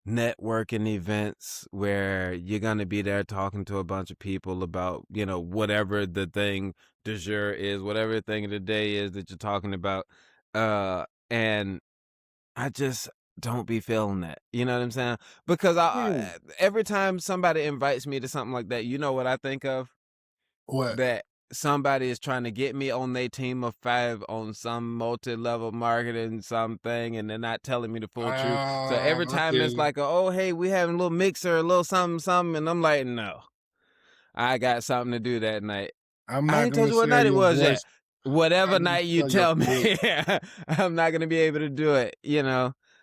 networking events where you're gonna be there talking to a bunch of people about, whatever the thing du jour is, whatever the thing of the day is that you're talking about. And I just don't be feeling that. You know what I'm saying? Because Hmm, every time somebody invites me to something like that, you know what I think of? what? That somebody is trying to get me on their team of 5 on some multi-level marketing something, and they're not telling me the full truth. So every I time feel it's you. like, "Oh, hey, we having a little mixer, a little something, something," and I'm like, "No, I got something to do that night." I'm I not ain't told gonna you what share night it your was voice. yet. whatever I'm gonna night you sell your tell dick. me, I'm not gonna be able to do it.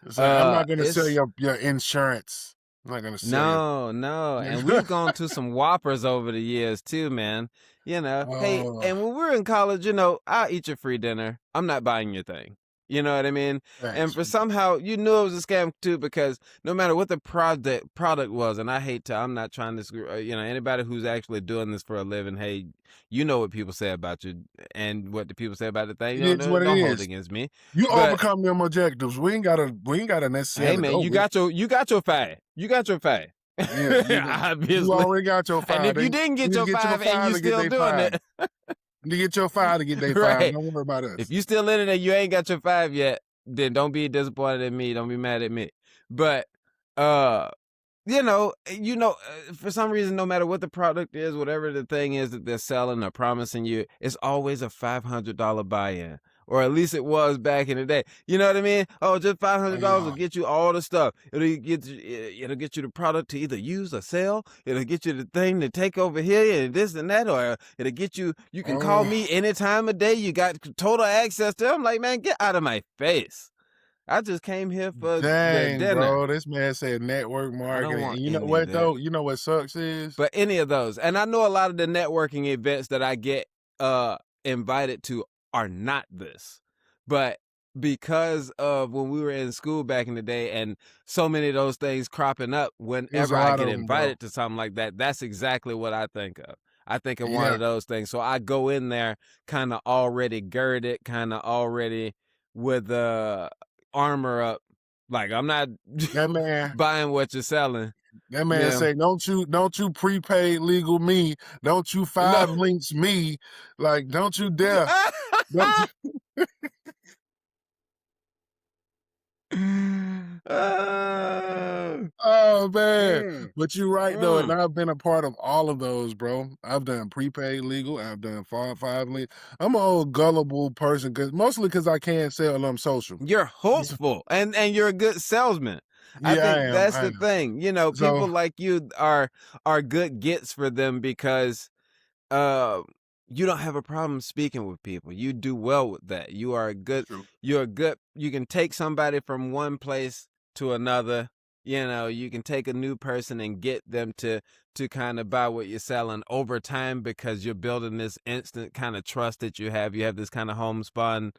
It's like, I'm not gonna sell It's your insurance. I'm not gonna sell your. no, and we've gone to some whoppers over the years too, man. Hey, Oh, and when we're in college, I'll eat your free dinner. I'm not buying your thing. You know what I mean? And thanks. for somehow you knew it was a scam too, because no matter what the product was, and I'm not trying to screw, anybody who's actually doing this for a living. Hey, you know what people say about you, and what the people say about the thing. It is what it Don't hold is. against me, You but overcome them objectives. We ain't gotta hey, necessarily man, go you with it. got your five. You got your five. Yeah, you Obviously. already got your And five. if They you you didn't get need to your get your five and five you to get still their doing five. it, You need to get your five to get their five. right? Don't worry about If us. you still in it and you ain't got your five yet, then don't be disappointed in me. Don't be mad at me. But uh for some reason, no matter what the product is, whatever the thing is that they're selling or promising you, it's always a $500 buy-in. Or at least it was back in the day. You know what I mean? Oh, just Oh $500 will yeah. get you all the stuff. It'll get you the product to either use or sell. It'll get you the thing to take over here and this and that. Or it'll get you. You can call Oh me any time of day. You got total access to it. I'm like, man, get out of my face. I just came here for the dang, dinner. bro. This man said network I don't marketing. want And you know any of what that. though? You know what sucks is? But any of those. And I know a lot of the networking events that I get invited to are not this. But because of when we were in school back in the day and so many of those things cropping up There's whenever a I lot get of them, bro. invited to something like that, that's exactly what I think of. I think of one Yeah. of those things. So I go in there kind of already girded, kind of already with the armor up. Like, I'm not That man, buying what you're selling. that man Yeah. say, don't you prepaid legal me. Don't you No. five links me. Like, don't you dare. Don't you, Ah, oh man. mm, But you're right though, and mm. I've been a part of all of those, bro. I've done prepaid legal, I've done five link. I'm an old gullible person mostly because I can't sell them social. You're Yeah, hopeful and you're a good salesman. I yeah, think that's I the am. thing. So People like you are good gets for them because uh you don't have a problem speaking with people. You do well with that. that's true. You can take somebody from one place to another. You can take a new person and get them to kind of buy what you're selling over time, because you're building this instant kind of trust that you have. You have this kind of homespun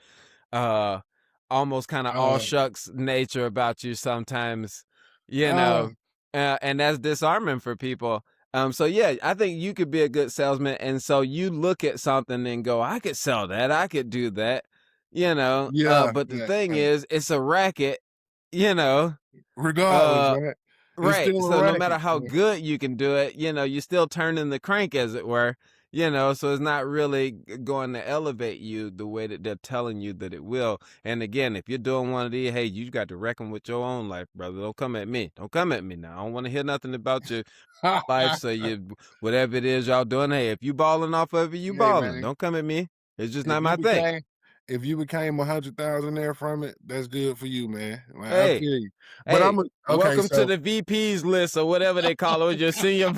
uh almost kind of all Uh shucks nature about you sometimes, you uh know and that's disarming for people. So yeah, I think you could be a good salesman, and so you look at something and go, I could sell that, I could do that. yeah, But the yeah. thing is, it's a racket. you know Regardless, uh right? It's Right. still a So no matter racket. how good you can do it, you're still turning the crank, as it were. So it's not really going to elevate you the way that they're telling you that it will. And again, if you're doing one of these, hey, you got to reckon with your own life, brother. Don't come at me. Don't come at me now. I don't want to hear nothing about your life. So whatever it is y'all doing, hey, if you balling off of it, you Hey balling. man, Don't come at me. It's just if not you my thing. became if you became 100,000 there from it, that's good for you, man. Like, I Hey, feel you. But hey, okay, welcome to so the VP's list, or whatever they call it. Your senior,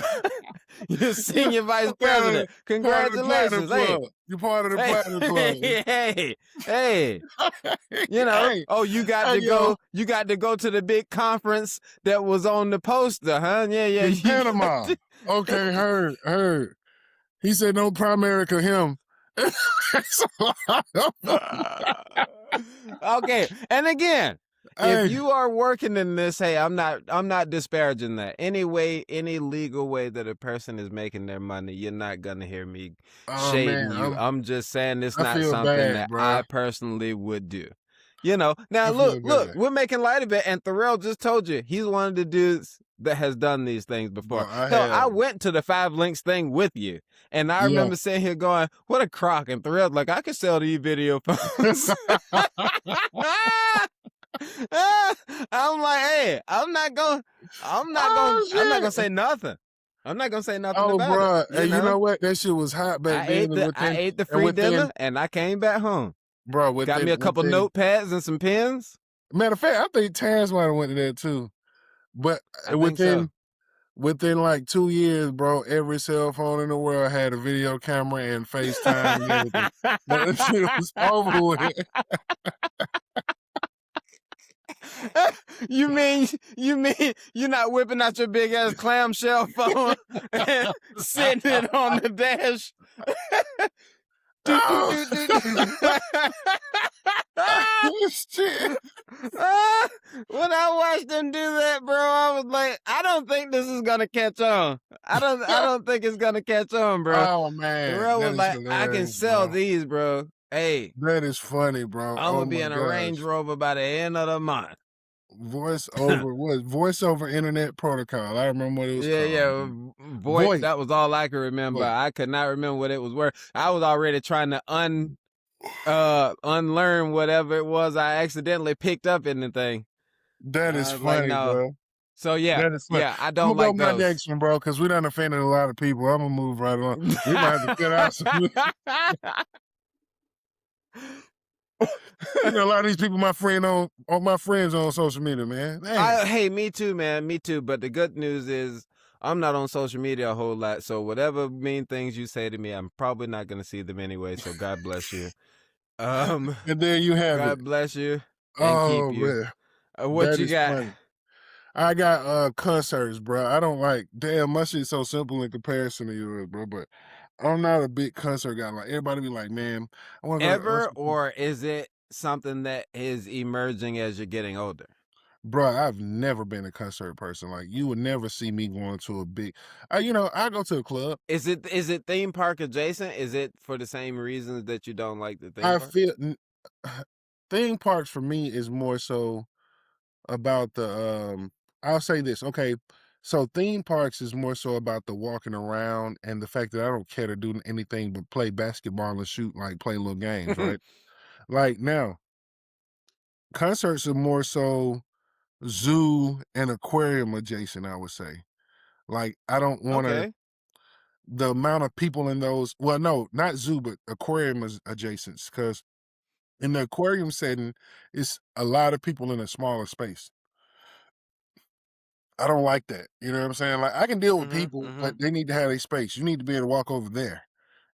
your you senior vice part president. of the platinum Congratulations. Hey, club. You're part of the hey, platinum club. hey, hey. Hey, Oh, you got hey, to yo, go. You got to go to the big conference that was on the poster, huh? Yeah, yeah. in You got Panama. to. Okay, heard. He said no Primerica him. Okay, and again, if Hey, you are working in this, hey, I'm not disparaging that. Any legal way that a person is making their money, you're not gonna hear me oh man, shading you. I'm just saying it's I not feel something bad, that bro. I personally would do. Now I look, feel look, bad, we're making light of it, and Thorell just told you he's one of the dudes that has done these things before. bro. I Hell, I have, went to the Five Links thing with you, and I yeah. remember sitting here going, "What a crock!" And Thorell's like, "I could sell these video phones." I'm like, hey, Oh I'm not gonna shit! say nothing. I'm not gonna say nothing Oh, about it. bro, hey, you know what? That shit was hot back then, and I within ate the and free within, dinner and I came back home. bro, Got me within a couple within. notepads and some pens. Matter of fact, I think Tans might have went to that too. But I think within so. within like 2 years, bro, every cell phone in the world had a video camera and FaceTime and everything. That shit was over with. You mean you're not whipping out your big ass clamshell phone and sitting it on the dash? Do, do, Oh, do, do, do. shit. Ah, when I watched them do that, bro, I was like, I don't think this is gonna catch on. I don't think it's gonna catch on, bro. Oh, man. Bro That was is like, I can hilarious, sell bro. these, bro. Hey, That is funny, bro. I'm Oh gonna be my in a Range gosh. Rover by the end of the month. Voice over internet protocol. I remember what it was Yeah, called. yeah. Voice. VoIP. That was all I could remember. VoIP. I could not remember what it was worth. I was already trying to unlearn whatever it was I accidentally picked up in the thing. That is I was like, funny, no. bro. So yeah, That is funny. yeah, I I'm don't gonna go like my those. next one, bro, because we done offended a lot of people. I'm gonna move right along. We might have to cut out some. You know, a lot of these people, my friends on social media, man. Damn. Hey, me too, man. Me too. But the good news is I'm not on social media a whole lot. So whatever mean things you say to me, I'm probably not gonna see them anyway. So God bless you. Um, And there you have it. God bless you and keep Oh you. man, What that you is got? funny. I got concerts, bro. I don't like damn my shit's so simple in comparison to yours, bro. But I'm not a big concert guy. Like everybody be like, man, I want to go to Ever, or is it something that is emerging as you're getting older? bro. I've never been a concert person. Like you would never see me going to a big. I go to a club. Is it theme park adjacent? Is it for the same reasons that you don't like the theme I parks? feel theme parks for me is more so about the I'll say this, okay. So theme parks is more so about the walking around and the fact that I don't care to do anything but play basketball and shoot, like play little games, right? Like now, concerts are more so zoo and aquarium adjacent, I would say. Like I don't want to Okay. the amount of people in those, well, no, not zoo, but aquarium is adjacent because in the aquarium setting, it's a lot of people in a smaller space. I don't like that. You know what I'm saying? Like I can deal with Mhm. people, but Mhm. they need to have a space. You need to be able to walk over there.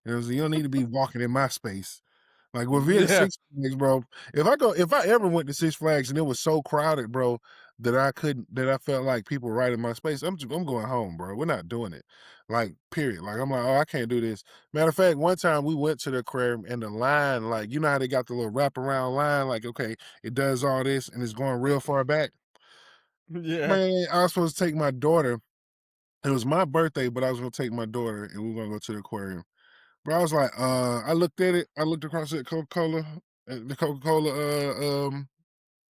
You know, so you don't need to be walking in my space. Like if we at Yeah. Six Flags, bro. If I ever went to Six Flags and it was so crowded, bro, that I felt like people were right in my space, I'm going home, bro. We're not doing it. Like, period. Like I'm like, oh, I can't do this. Matter of fact, one time we went to the aquarium and the line, like, you know how they got the little wraparound line, like, okay, it does all this and it's going real far back. Yeah. Man, I was supposed to take my daughter. It was my birthday, but I was gonna take my daughter and we were gonna go to the aquarium. But I was like, I looked at it, I looked across at Coca-Cola, the Coca-Cola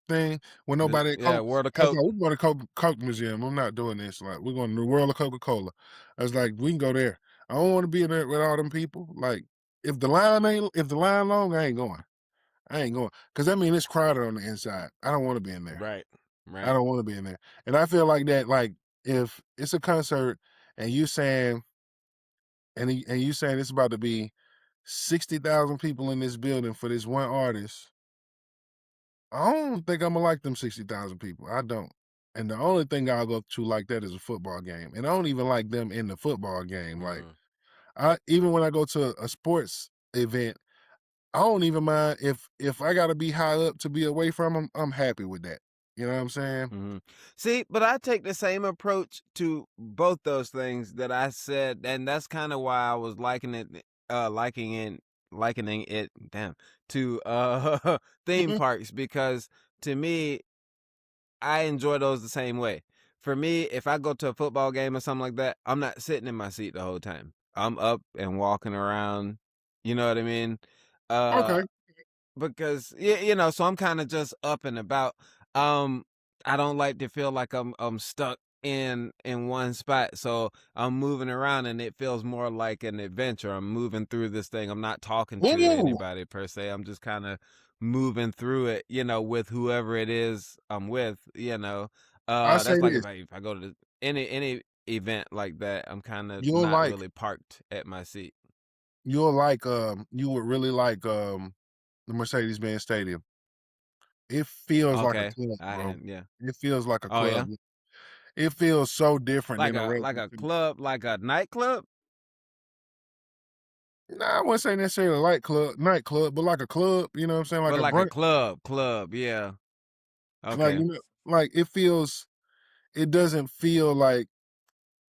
thing when nobody at Yeah. Coke. World of I was Coke. like, we're going to Coke Museum. I'm not doing this. Like, we're going to the world of Coca-Cola. I was like, we can go there. I don't want to be in there with all them people. Like, if the line long, I ain't going. I ain't going. Cause that means it's crowded on the inside. I don't want to be in there. Right. I Right. don't want to be in there. And I feel like that, like, if it's a concert and you saying and you saying it's about to be 60,000 people in this building for this one artist, I don't think Imma like them 60,000 people. I don't. And the only thing I'll go to like that is a football game. And I don't even like them in the football game. Like Mm. I even when I go to a sports event, I don't even mind if I gotta be high up to be away from them, I'm happy with that. You know what I'm saying? Mhm. See, but I take the same approach to both those things that I said, and that's kind of why I was likening it, damn, to theme parks, because to me, I enjoy those the same way. For me, if I go to a football game or something like that, I'm not sitting in my seat the whole time. I'm up and walking around. You know what I mean? Uh, Okay. because so I'm kind of just up and about. um I don't like to feel like I'm stuck in one spot, so I'm moving around and it feels more like an adventure. I'm moving through this thing. I'm not talking to Ooh, anybody per se. I'm just kind of moving through it, with whoever it is I'm with. I say That's like this. if I go to any event like that, I'm kind of You'll not like really parked at my seat. you would really like the Mercedes-Benz Stadium. It feels like a Okay, club, I bro. had, yeah. It feels like a Oh club. yeah. it feels so different than a Like regular a cinema. club, like a nightclub? Nah, I wouldn't say necessarily like nightclub, but like a club, you know what I'm saying? Like But a like a brunch, club, yeah. like, Okay. you know, like it doesn't feel like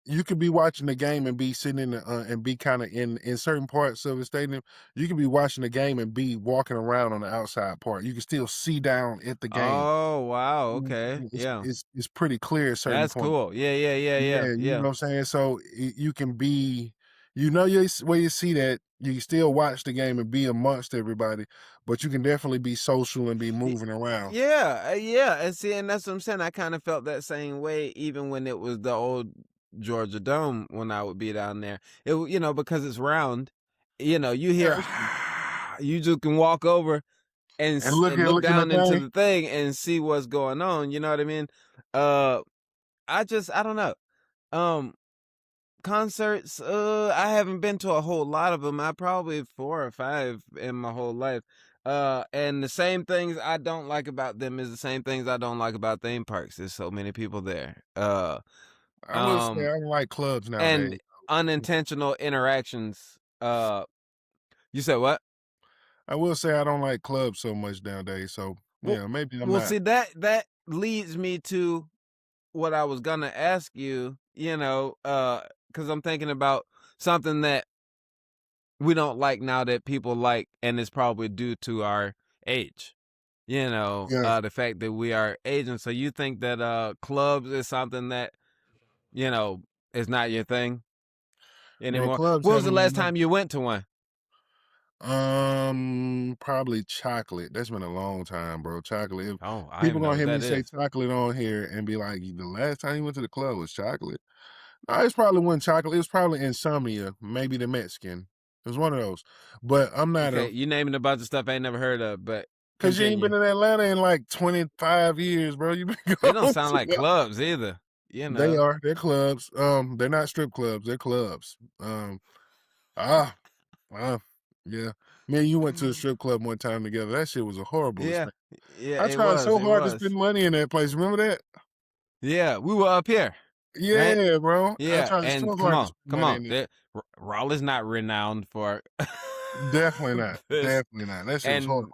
you could be watching the game and be sitting in the and be kind of in certain parts of the stadium. You could be watching the game and be walking around on the outside part. You can still see down at the game. Oh, wow, You know what I'm okay, saying? yeah. It's pretty clear at certain That's points. cool. Yeah, Yeah, you know yeah. what I'm saying? So you can be, you know, where you see that you can still watch the game and be amongst everybody, but you can definitely be social and be Y moving around. yeah, yeah, and see, and that's what I'm saying, I kinda felt that same way even when it was the old Georgia Dome when I would be down there. It w you know, because it's round, you know, you Yeah, hear, that's true. you just can walk over And and look looking at down into things. the thing and see what's going on, you know what I mean? Uh, I don't know. Um, Concerts, I haven't been to a whole lot of them. I probably 4 or 5 in my whole life. And the same things I don't like about them is the same things I don't like about theme parks. There's so many people there. I will say Um, I don't like clubs and nowadays. unintentional interactions. You said what? I will say I don't like clubs so much nowadays. So Well, yeah, maybe I'm well, not. see that leads me to what I was gonna ask you. Because I'm thinking about something that we don't like now that people like, and it's probably due to our age. Yeah, The fact that we are aging. So you think that clubs is something that, you know, is not your thing bro. anymore? Clubs When was the haven't last been no. time you went to one? Probably chocolate. That's been a long time, bro. Chocolate. If Oh, I don't people even know gonna what hear me that say is. chocolate on here and be like, the last time you went to the club was chocolate. No, it's probably wasn't chocolate. It was probably insomnia, maybe the Mexican. It was one of those. But I'm not Okay, a you naming a bunch of stuff I ain't never heard of, but because you ain't continue. been in Atlanta in like 25 years, bro. You been They don't gone sound too like long. clubs either. You They know. are. They're clubs. They're not strip clubs. They're clubs. Ah, ah, yeah. Me and you went to a strip club one time together. That shit was a horrible Yeah, experience. yeah, I it tried was, so it hard to spend was. money in that place. Remember that? Yeah, we were up here, right? Yeah, bro. I Yeah, tried and so hard to spend come money on. in it. Raleigh's not renowned for Definitely not. this, Definitely not. That shit was and horrible.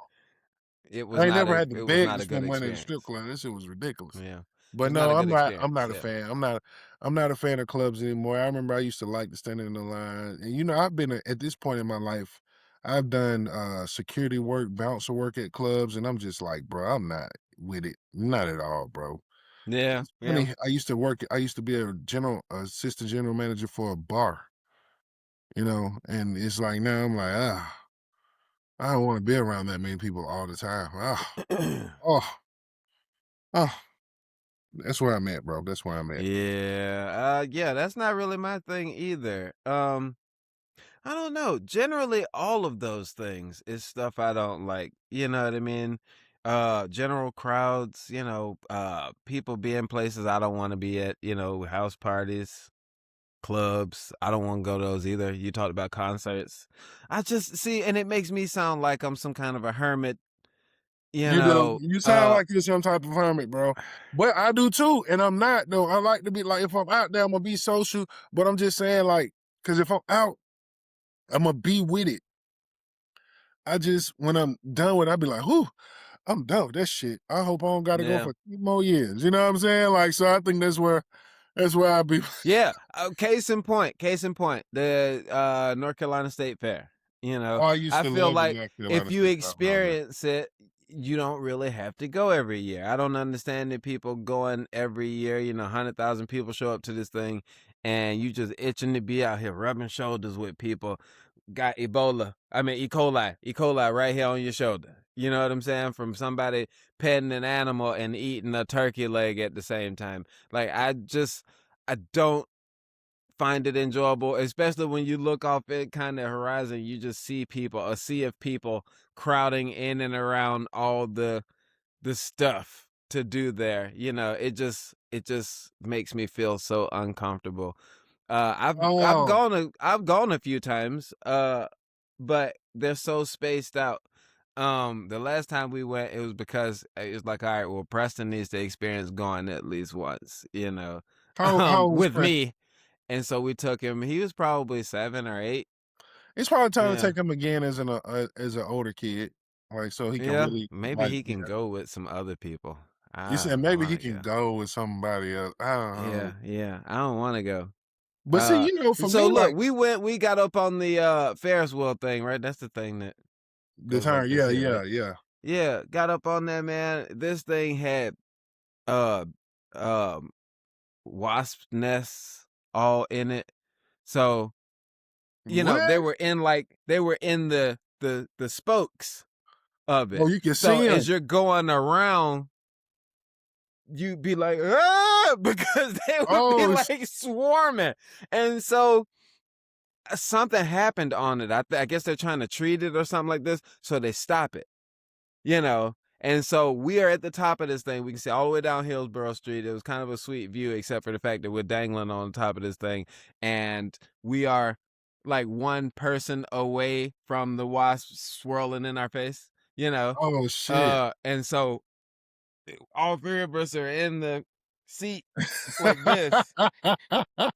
I ain't never had to it was beg not to a good spend money at a strip experience. club. That shit was ridiculous. Yeah, But it's not no, a good I'm experience. not a Yeah. fan. I'm not a fan of clubs anymore. I remember I used to like to stand in the line. And you know, I've been at this point in my life, I've done security work, bouncer work at clubs, and I'm just like, bro, I'm not with it. Not at all, bro. Yeah, It's yeah. funny. I used to be a general assistant general manager for a bar, you know, and it's like now I'm like, I don't want to be around that many people all the time. Oh, oh, that's where I'm at, bro. That's where I'm at. Yeah, yeah, that's not really my thing either. I don't know. Generally, all of those things is stuff I don't like. You know what I mean? General crowds, people being places I don't want to be at, house parties, clubs. I don't want to go to those either. You talked about concerts. I just see, and it makes me sound like I'm some kind of a hermit, you You do. know. You sound like you're some type of hermit, bro. But I do too, and I'm not though. I like to be like if I'm out there, I'm gonna be social. But I'm just saying, like, because if I'm out, I'm gonna be with it. I just when I'm done with, it, I be like, whew, I'm done with that shit. I hope I don't got to go Yeah. for 3 more years. You know what I'm saying? Like, so I think that's where I be. Yeah, case in point, the North Carolina State Fair. Oh, I used I to feel love the like North if Carolina you State Fair when I was there. experience it, you don't really have to go every year. I don't understand the people going every year. 100,000 people show up to this thing, and you just itching to be out here rubbing shoulders with people. Got Ebola. I mean E. coli right here on your shoulder. You know what I'm saying? From somebody petting an animal and eating a turkey leg at the same time. Like I don't find it enjoyable, especially when you look off it kind of horizon. You just see people, a sea of people crowding in and around all the stuff to do there. It just makes me feel so uncomfortable. Oh, I've gone a few times, but they're so spaced out. The last time we went, it was because it was like, all right, well, Preston needs to experience going at least once. How old was with Prince? me. And so we took him. He was probably 7 or 8. It's probably time to Yeah. take him again as an older kid, like, so he can Yeah. really, Maybe like, he yeah. can go with some other people. You I said don't maybe he want to can go. go with somebody else. I don't know. Yeah, yeah. I don't want to go. But see, for So me, look, like, we got up on the Ferris wheel thing, right? That's the thing that the goes time, like this yeah, here, yeah, right? yeah. Yeah, got up on that, man. This thing had uh um wasp nests all in it. So, they What? were in the spokes of Oh, it. you can So see as him. you're going around, you'd be like, ah, because they would be Oh, like swarming. And so something happened on it. I guess they're trying to treat it or something like this. So they stop it, you know. And so we are at the top of this thing. We can see all the way down Hillsborough Street. It was kind of a sweet view, except for the fact that we're dangling on top of this thing. And we are like one person away from the wasp swirling in our face, you know. oh, shit. And so all three of us are in the seat like this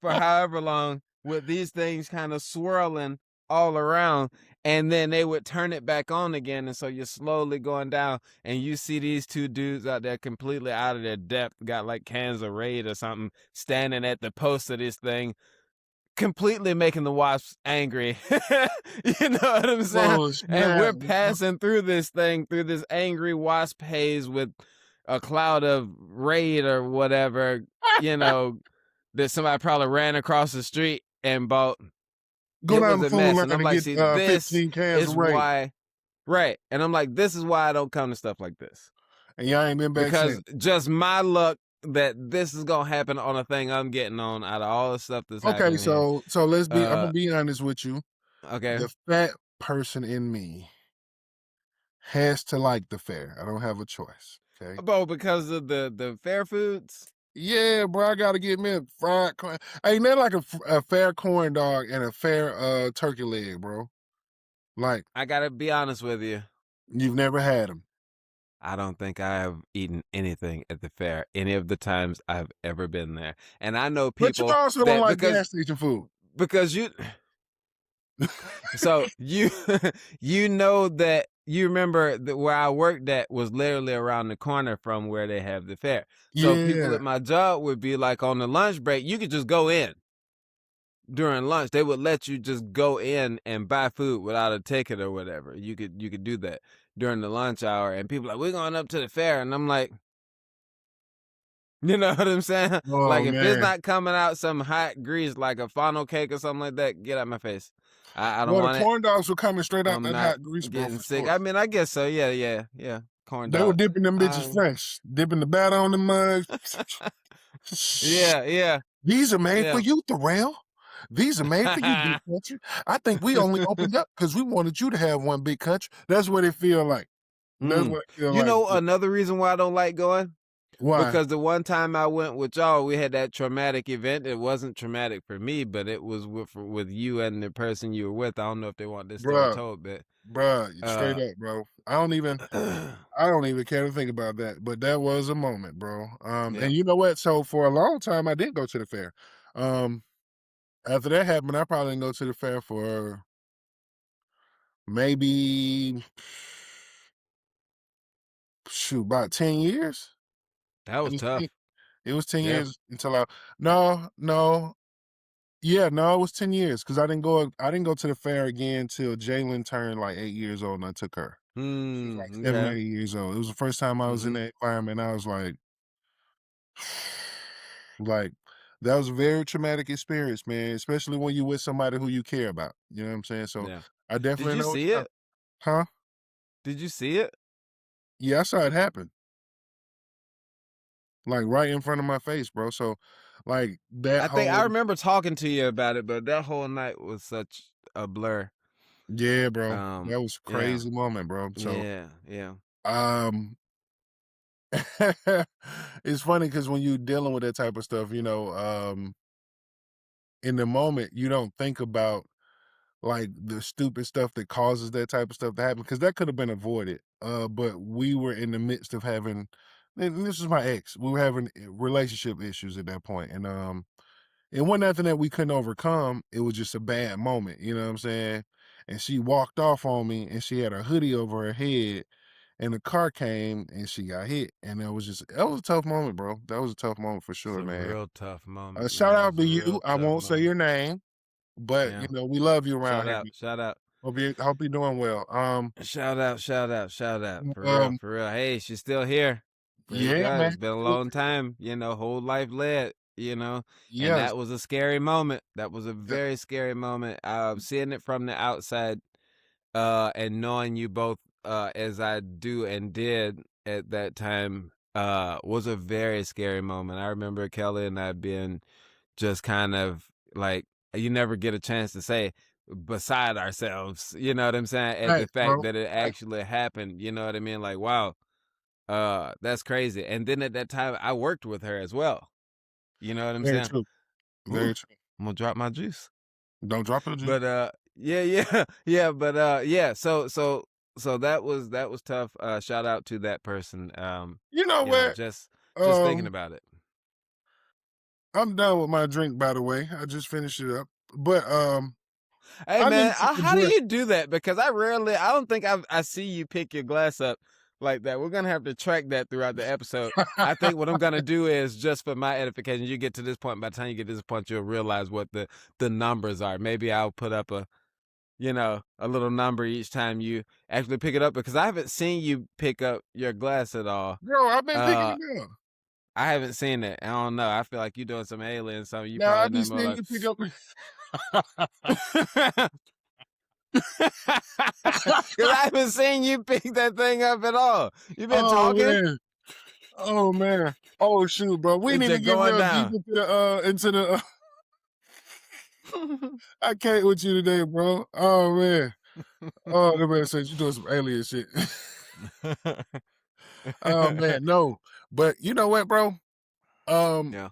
for however long with these things kind of swirling all around, and then they would turn it back on again, and so you're slowly going down and you see these two dudes out there completely out of their depth, got like cans of Raid or something, standing at the post of this thing, completely making the wasps angry. You know what I'm saying? Oh, And snap. we're passing through this thing, through this angry wasp haze with a cloud of Raid or whatever, you know, that somebody probably ran across the street and bought. Go It down was the a food mess. line And I'm and like, get, see, this 15 cans of is Raid, why, right. And I'm like, this is why I don't come to stuff like this. and y'all ain't been back Because since. just my luck that this is going to happen on a thing I'm getting on out of all the stuff that's Okay, happening here. so I'm Uh, gonna be honest with you. okay. The fat person in me has to like the fair. I don't have a choice, okay? Bro, because of the fair foods, Yeah, bro, I gotta get me a fried corn. Ain't that like a fair corn dog and a fair turkey leg, bro? Like, I got to be honest with you. you've never had them. I don't think I have eaten anything at the fair any of the times I've ever been there. And I know But you people also don't that like gas station food. because you so you you know that you remember that where I worked at was literally around the corner from where they have the fair. So people Yeah. at my job would be like on the lunch break, you could just go in during lunch. They would let you just go in and buy food without a ticket or whatever. You could do that during the lunch hour. And people are like, we're going up to the fair. And I'm like, you know what I'm saying? Oh Like if it's man. not coming out some hot grease like a funnel cake or something like that, get out my face. I don't Well, the want it. corn dogs were coming straight out I'm that not hot grease, bro, getting for sick. sure. I mean, I guess so. Yeah, yeah, yeah. Corn They were dog. dipping them bitches fresh, dipping the batter on the mugs. Yeah, yeah, These are made for yeah. you, Terrell. These are made for you, Big Country. I think we only opened up because we wanted you to have one, Big Country. That's what it feel like. That's Mm. what it feel You like. know another reason why I don't like going? Why? Because the one time I went with y'all, we had that traumatic event. It wasn't traumatic for me, but it was with you and the person you were with. I don't know if they want this story Bruh, told, but bruh, straight uh up, bro. I don't even care to think about that. But that was a moment, bro. yeah. And you know what? So for a long time I did go to the fair. Um, After that happened, I probably didn't go to the fair for maybe shoot, about 10 years. That It was was 10, tough. it was 10 Yeah. years until I no, no. Yeah, no, it was 10 years because I didn't go to the fair again till Jalen turned like 8 years old and I took her. She was like seven or Okay. 8 years old. It was the first time I was in Mhm. that environment. I was like, that was a very traumatic experience, man, especially when you with somebody who you care about. You know what I'm saying? So Yeah. I Did definitely you know what see you're talking. it? Huh? Did you see it? Yeah, I saw it happen. Like, right in front of my face, bro, so, like, that I think I whole remember talking to you about it, but that whole night was such a blur. yeah, bro, Um, that was a yeah. crazy moment, bro, so, Yeah, yeah. um, it's funny because when you dealing with that type of stuff, in the moment, you don't think about, like, the stupid stuff that causes that type of stuff to happen because that could have been avoided, but we were in the midst of having and this is my ex. We were having relationship issues at that point, and it wasn't nothing that we couldn't overcome. It was just a bad moment, you know what I'm saying? And she walked off on me, and she had a hoodie over her head, and the car came, and she got hit, and that was a tough moment, bro. That was a tough moment for It's sure, a man. real tough moment, Shout man. out It's to a you. real I tough won't say moment. your name, but Yeah. we love you around Shout here. out, shout out. Hope you're doing well. Shout out, shout out, shout out. For real, Um, for real. Hey, she's still here. Praise yeah, God. man. It's been a long time, whole life led, and Yes. that was a scary moment. That was a very scary moment. Seeing it from the outside, and knowing you both, as I do and did at that time, was a very scary moment. I remember Kelly and I being just kind of like, you never get a chance to say beside ourselves, you know what I'm saying, at the Thanks, fact bro. that it Thanks. actually happened, you know what I mean? Like, wow, that's crazy. And then at that time I worked with her as well. You know what I'm Very saying? true. Ooh, Very true. I'm gonna drop my juice. Don't drop it, G. But yeah, yeah, yeah, but yeah, so that was tough. Shout out to that person. You know what? Just thinking Um, about it. I'm done with my drink, by the way. I just finished it up. But Hey I man, need to how do address. you do that? Because I don't think I see you pick your glass up like that. We're gonna have to track that throughout the episode. I think what I'm gonna do is, just for my edification, you get to this point. By the time you get to this point, you'll realize what the numbers are. Maybe I'll put up a little number each time you actually pick it up, because I haven't seen you pick up your glass at all. Bro, I've been picking Uh, it up. I haven't seen it. I don't know. I feel like you're doing some alien something. You Now I probably be know more seeing like. you pick up. Because I haven't seen you pick that thing up at all. You've been Oh talking. man. Oh man. Oh shoot, bro. We It's need to just get going real deep down. into the I can't with you today, bro. Oh man. Oh, the man said you doing some alien shit. Oh man, no. But you know what, bro? Um, Yeah.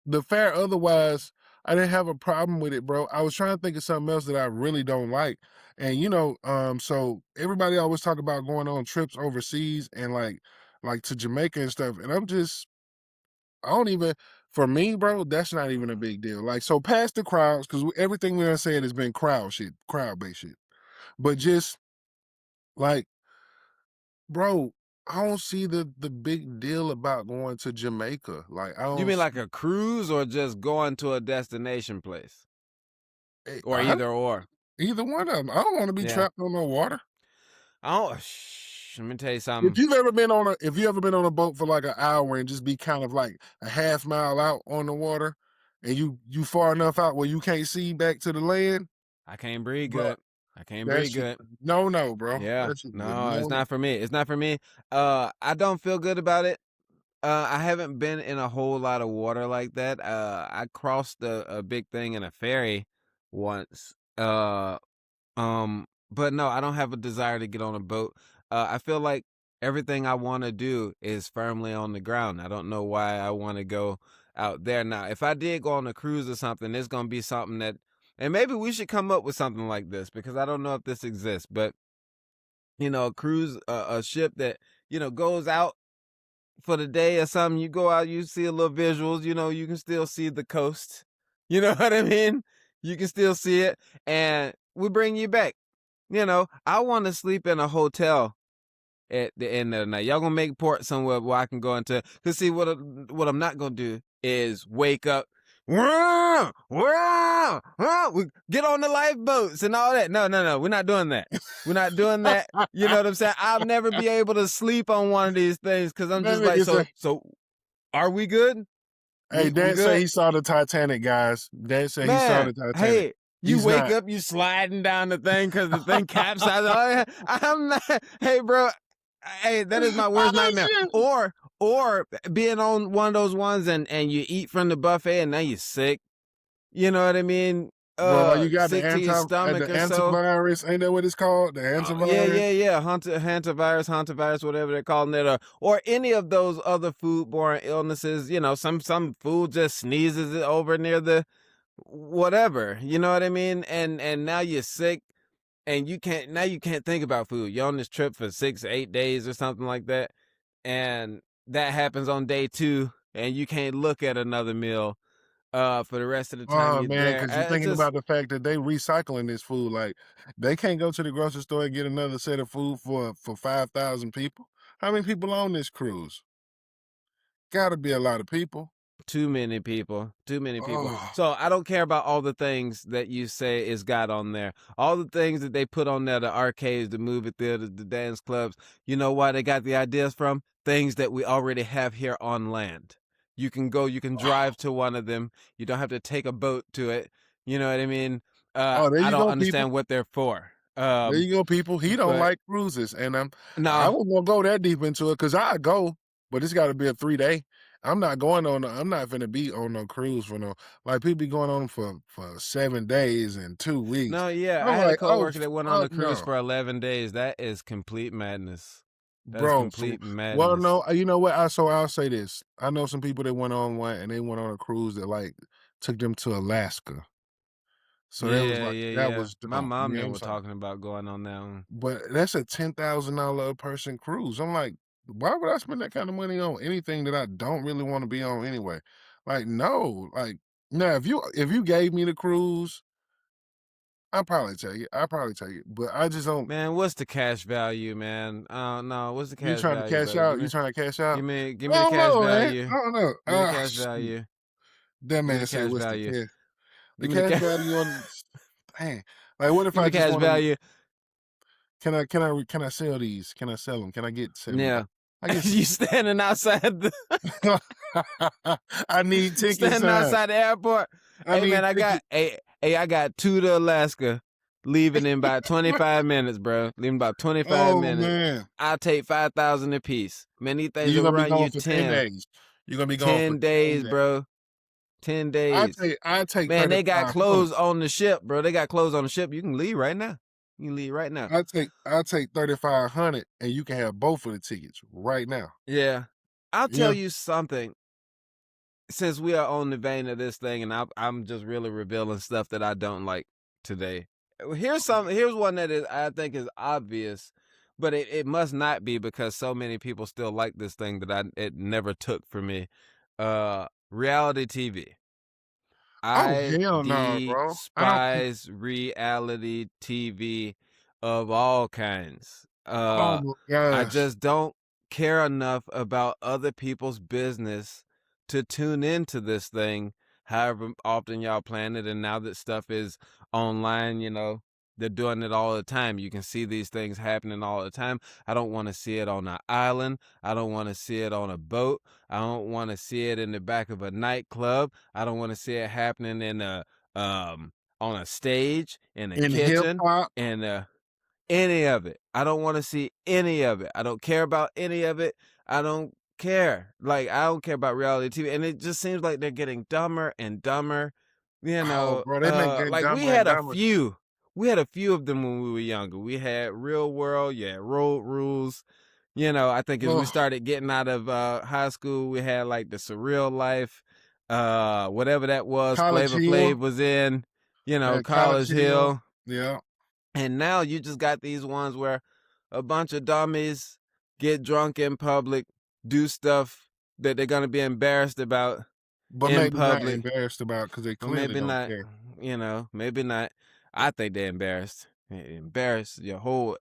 the fair otherwise, I didn't have a problem with it, bro. I was trying to think of something else that I really don't like. And so everybody always talk about going on trips overseas and like to Jamaica and stuff. And I don't even for me, bro, that's not even a big deal. Like, so past the crowds, because everything we done said has been crowd based shit. But just like, bro, I don't see the big deal about going to Jamaica. Like, I You don't mean like see a cruise, or just going to a destination place, or I either or? either one of them. I don't want to be Yeah. trapped on no water. Oh, let me tell you something. If you ever been on a boat for like an hour and just be kind of like a half mile out on the water, and you far enough out where you can't see back to the land, I can't breathe bro, good. I can't that breathe shit, good. no, bro. Yeah. That shit, No, it's no. not for me. It's not for me. I don't feel good about it. I haven't been in a whole lot of water like that. I crossed a big thing in a ferry once. But no, I don't have a desire to get on a boat. I feel like everything I want to do is firmly on the ground. I don't know why I want to go out there. Now, if I did go on a cruise or something, it's gonna be something that, and maybe we should come up with something like this, because I don't know if this exists, but a cruise, a ship that goes out for the day or something. You go out, you see a little visuals, you can still see the coast. You know what I mean? You can still see it, and we bring you back. I want to sleep in a hotel at the end of the night. Y'all gonna make port somewhere where I can go into. Cause see, what I'm not gonna do is wake up. Wah, wah, wah, we get on the lifeboats and all that. No, no, no. We're not doing that. We're not doing that. You know what I'm saying? I'll never be able to sleep on one of these things, because I'm That just like, nigga so say, so are we good? hey, We Dad say good? he saw the Titanic, guys. Dad say he saw Man, the Titanic. hey, you He's wake not. up, you sliding down the thing because the thing capsized. I'm not. Hey, bro. Hey, that is my worst Oh nightmare. shit, Or being on one of those ones, and you eat from the buffet and now you're sick. You know what I mean? bro. You got Sick to your the stomach or so. antivirus. Ain't that what it's called? The Yeah, antivirus. yeah, yeah. Hantavirus, whatever they're calling it, or any of those other foodborne illnesses. Some food just sneezes it over near the whatever. You know what I mean? And now you're sick, and you can't think about food. You're on this trip for 6, 8 days or something like that, and that happens on day 2, and you can't look at another meal for the rest of the time Oh, you're man, there. because 'cause you're It's thinking just about the fact that they recycling this food, like, they can't go to the grocery store and get another set of food for 5,000 people. How many people on this cruise? Gotta be a lot of people. too many people, too many people. Oh, So I don't care about all the things that you say is got on there. All the things that they put on there, the arcades, the movie theaters, the dance clubs. You know why they got the ideas from? Things that we already have here on land. You can go, you can drive to one of them. You don't have to take a boat to it. You know what I mean? oh, there I you don't go, people. understand what they're for. There you go, people. He don't But like cruises, and I no, wouldn't wanna go that deep into it because I go, but it's gotta be a 3-day. I'm not finna be on no cruise for no like, people be going on for 7 days and 2 weeks. no, yeah. I I'm had a like, "Oh, coworker that went on a fuck cruise no." for 11 days. That is complete madness. That is Bro, complete well, madness. no, you know what? I'll say this. I know some people that went on one and they went on a cruise that, like, took them to Alaska. So that was Yeah, like yeah, that yeah. was My dope, you mom know what then I'm were saying? talking about going on that one. But that's a $10,000 a person cruise. I'm like, why would I spend that kind of money on anything that I don't really wanna be on anyway? Like, no, like, now if you gave me the cruise, I'd probably take it, but I just don't. Man, what's the cash value, man? No, what's the You cash trying to value, cash brother? out? You trying to cash out? Give I me the don't cash know, man. value. I don't know. Give me the cash Shoot. value. That Give me man the said, cash "What's the value. cash?" The Give me the cash cash. value on dang. Like, what if Give me I the just cash wanna value. can I sell these? Can I sell them? Can I get 70? Yeah. I get You standing outside the I need ticket standing time. outside the airport. I Hey need man, ticket. I got 2 to Alaska, leaving in about 25 minutes, bro. Leaving about 25 Oh, minutes. man. I'll take 5,000 apiece. Man, these things You're will gonna be run gone you for 10 days. You're gonna be gone for 10 10 days, days. bro. 10 days. I take Man, they got 3,500. clothes on the ship, bro. They got clothes on the ship. You can leave right now. You can leave right now. I take 3,500 and you can have both of the tickets right now. Yeah. I'll tell Yeah. you something. Since we are on the vein of this thing, and I'm just really revealing stuff that I don't like today. Here's one that is I think is obvious, but it must not be because so many people still like this thing that it never took for me. Reality TV. Oh, I hell no, bro. I don't despise reality TV of all kinds. oh my I gosh. just don't care enough about other people's business to tune into this thing. However often y'all plan it, and now that stuff is online, they're doing it all the time. You can see these things happening all the time. I don't want to see it on an island. I don't want to see it on a boat. I don't want to see it in the back of a nightclub. I don't want to see it happening in a on a stage, in a In hip kitchen, hop, in any of it. I don't want to see any of it. I don't care about any of it. I don't care. Like I don't care about reality TV, and it just seems like they're getting dumber and dumber. oh, bro, they make that Like dumber and dumber. we had a few of them when we were younger. We had Real World, yeah, Road Rules. I think as we Oh, started getting out of high school, we had like the Surreal Life, whatever that was. College Flavor Hill, Flav was in, College College Hill. Hill. Yeah. And now you just got these ones where a bunch of dummies get drunk in public, do stuff that they're gonna be embarrassed about But in maybe not public. embarrassed about because they Or clearly maybe don't not, care. maybe not. I think they're embarrassed. Embarrass your whole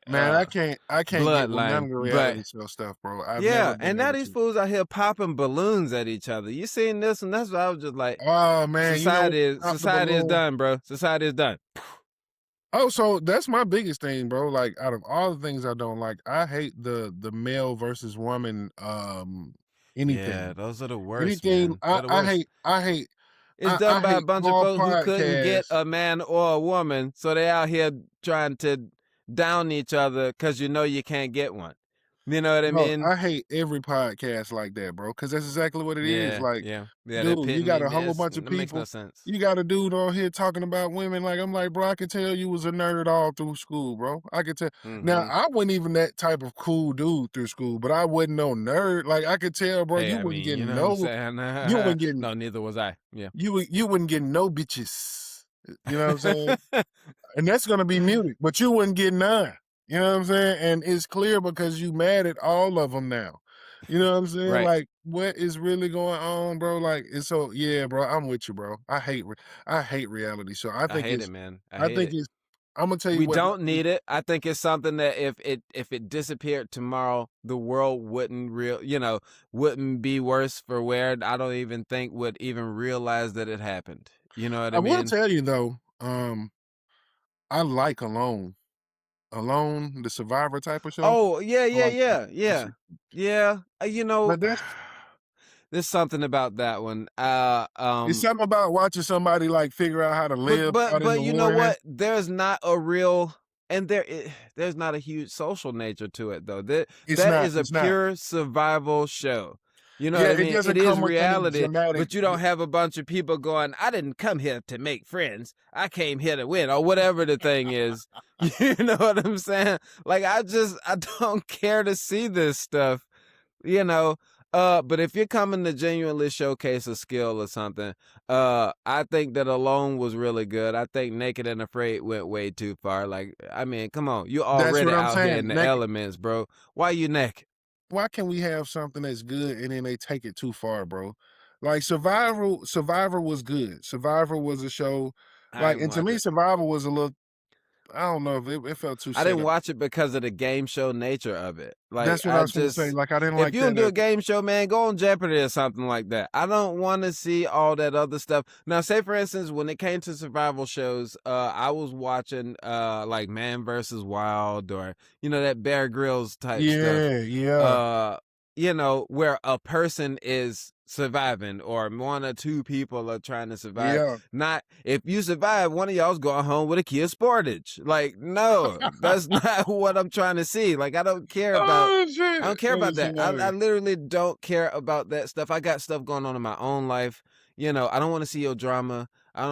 Man, I can't get with none bloodline. of the But reality show stuff, bro. I've never yeah, been and now able these to. fools out here popping balloons at each other. You seen this? And that's what I was just like, Oh, man, you know, pop the society is balloon. done, bro. Society is done. Oh, so that's my biggest thing, bro. Like, out of all the things I don't like, I hate the male versus woman, Yeah, anything. those are the worst, Anything man. They're the worst. It's I done by a hate bunch of all folks who couldn't get podcasts. a man or a woman, so they out here trying to down each other because you can't get one. You know what I Bro, mean? I hate every podcast like that, bro. Because that's exactly what it is. Yeah, Like, yeah, yeah. That dude, you pit got me. a whole bunch of That makes no people. sense. You got a dude on here talking about women. Like, I'm like, bro, I could tell you was a nerd all through school, bro. I could tell. Now, Hmm. I wasn't even that type of cool dude through school, but I wasn't no nerd. Like, I could tell, bro, Hey, I mean, you know what I'm saying? you wouldn't getting, No, neither was I. Yeah. you wouldn't get no bitches. You know what I'm saying? And that's gonna be muted, but you wouldn't get none. You know what I'm saying? And it's clear because you mad at all of them now. You know what I'm saying? Right. Like, what is really going on, bro? Like, and so yeah, bro, I'm with you, bro. I hate reality show. I hate it, man. I I hate think it. it's Imma tell you We what don't need it. I think it's something that if it disappeared tomorrow, the world wouldn't be worse for wear. I don't even think would even realize that it happened. You know what I I will mean? tell you though, I like Alone. Alone, the Survivor type of show. Oh, yeah, I yeah, like that. yeah, yeah. Yeah. But that's There's something about that one. it's something about watching somebody, like, figure out how to But live but out in but the you know wilderness. what? There's not a real and there's not a huge social nature to it though. That is a It's not. pure survival show. You know Yeah, what I it mean? It doesn't is come with any reality, dramatic but you don't have a bunch of people going, "I didn't come here to make friends. I came here to win," or whatever the thing is. You know what I'm saying? Like I don't care to see this stuff you know but if you're coming to genuinely showcase a skill or something, I think that Alone was really good. I think Naked and Afraid went way too far. Like, I mean, come on, you that's already what I'm out here in saying. the elements, bro. Why you naked? Why can we have something that's good and then they take it too far, bro? Like Survivor was good. Survivor was a show, I like, didn't and to watch me, it. Survivor was a little. I don't know if it felt too I set didn't up. watch it because of the game show nature of it. Like, That's what I I was gonna say. just, Like, I didn't if like you don't that. do a game show, man, go on Jeopardy or something like that. I don't want to see all that other stuff. Now, say for instance, when it came to survival shows, I was watching like Man versus Wild or that Bear Grylls type stuff. Yeah, yeah, Uh, where a person is surviving or one or two people are trying to survive. yeah. Not if you survive, one of y'all's going home with a Kia Sportage. Like, no, that's not what I'm trying to see. Like, Oh I don't shit, care that about is that. I hilarious. literally don't care about that stuff. I got stuff going on in my own life. I don't want to see your drama. I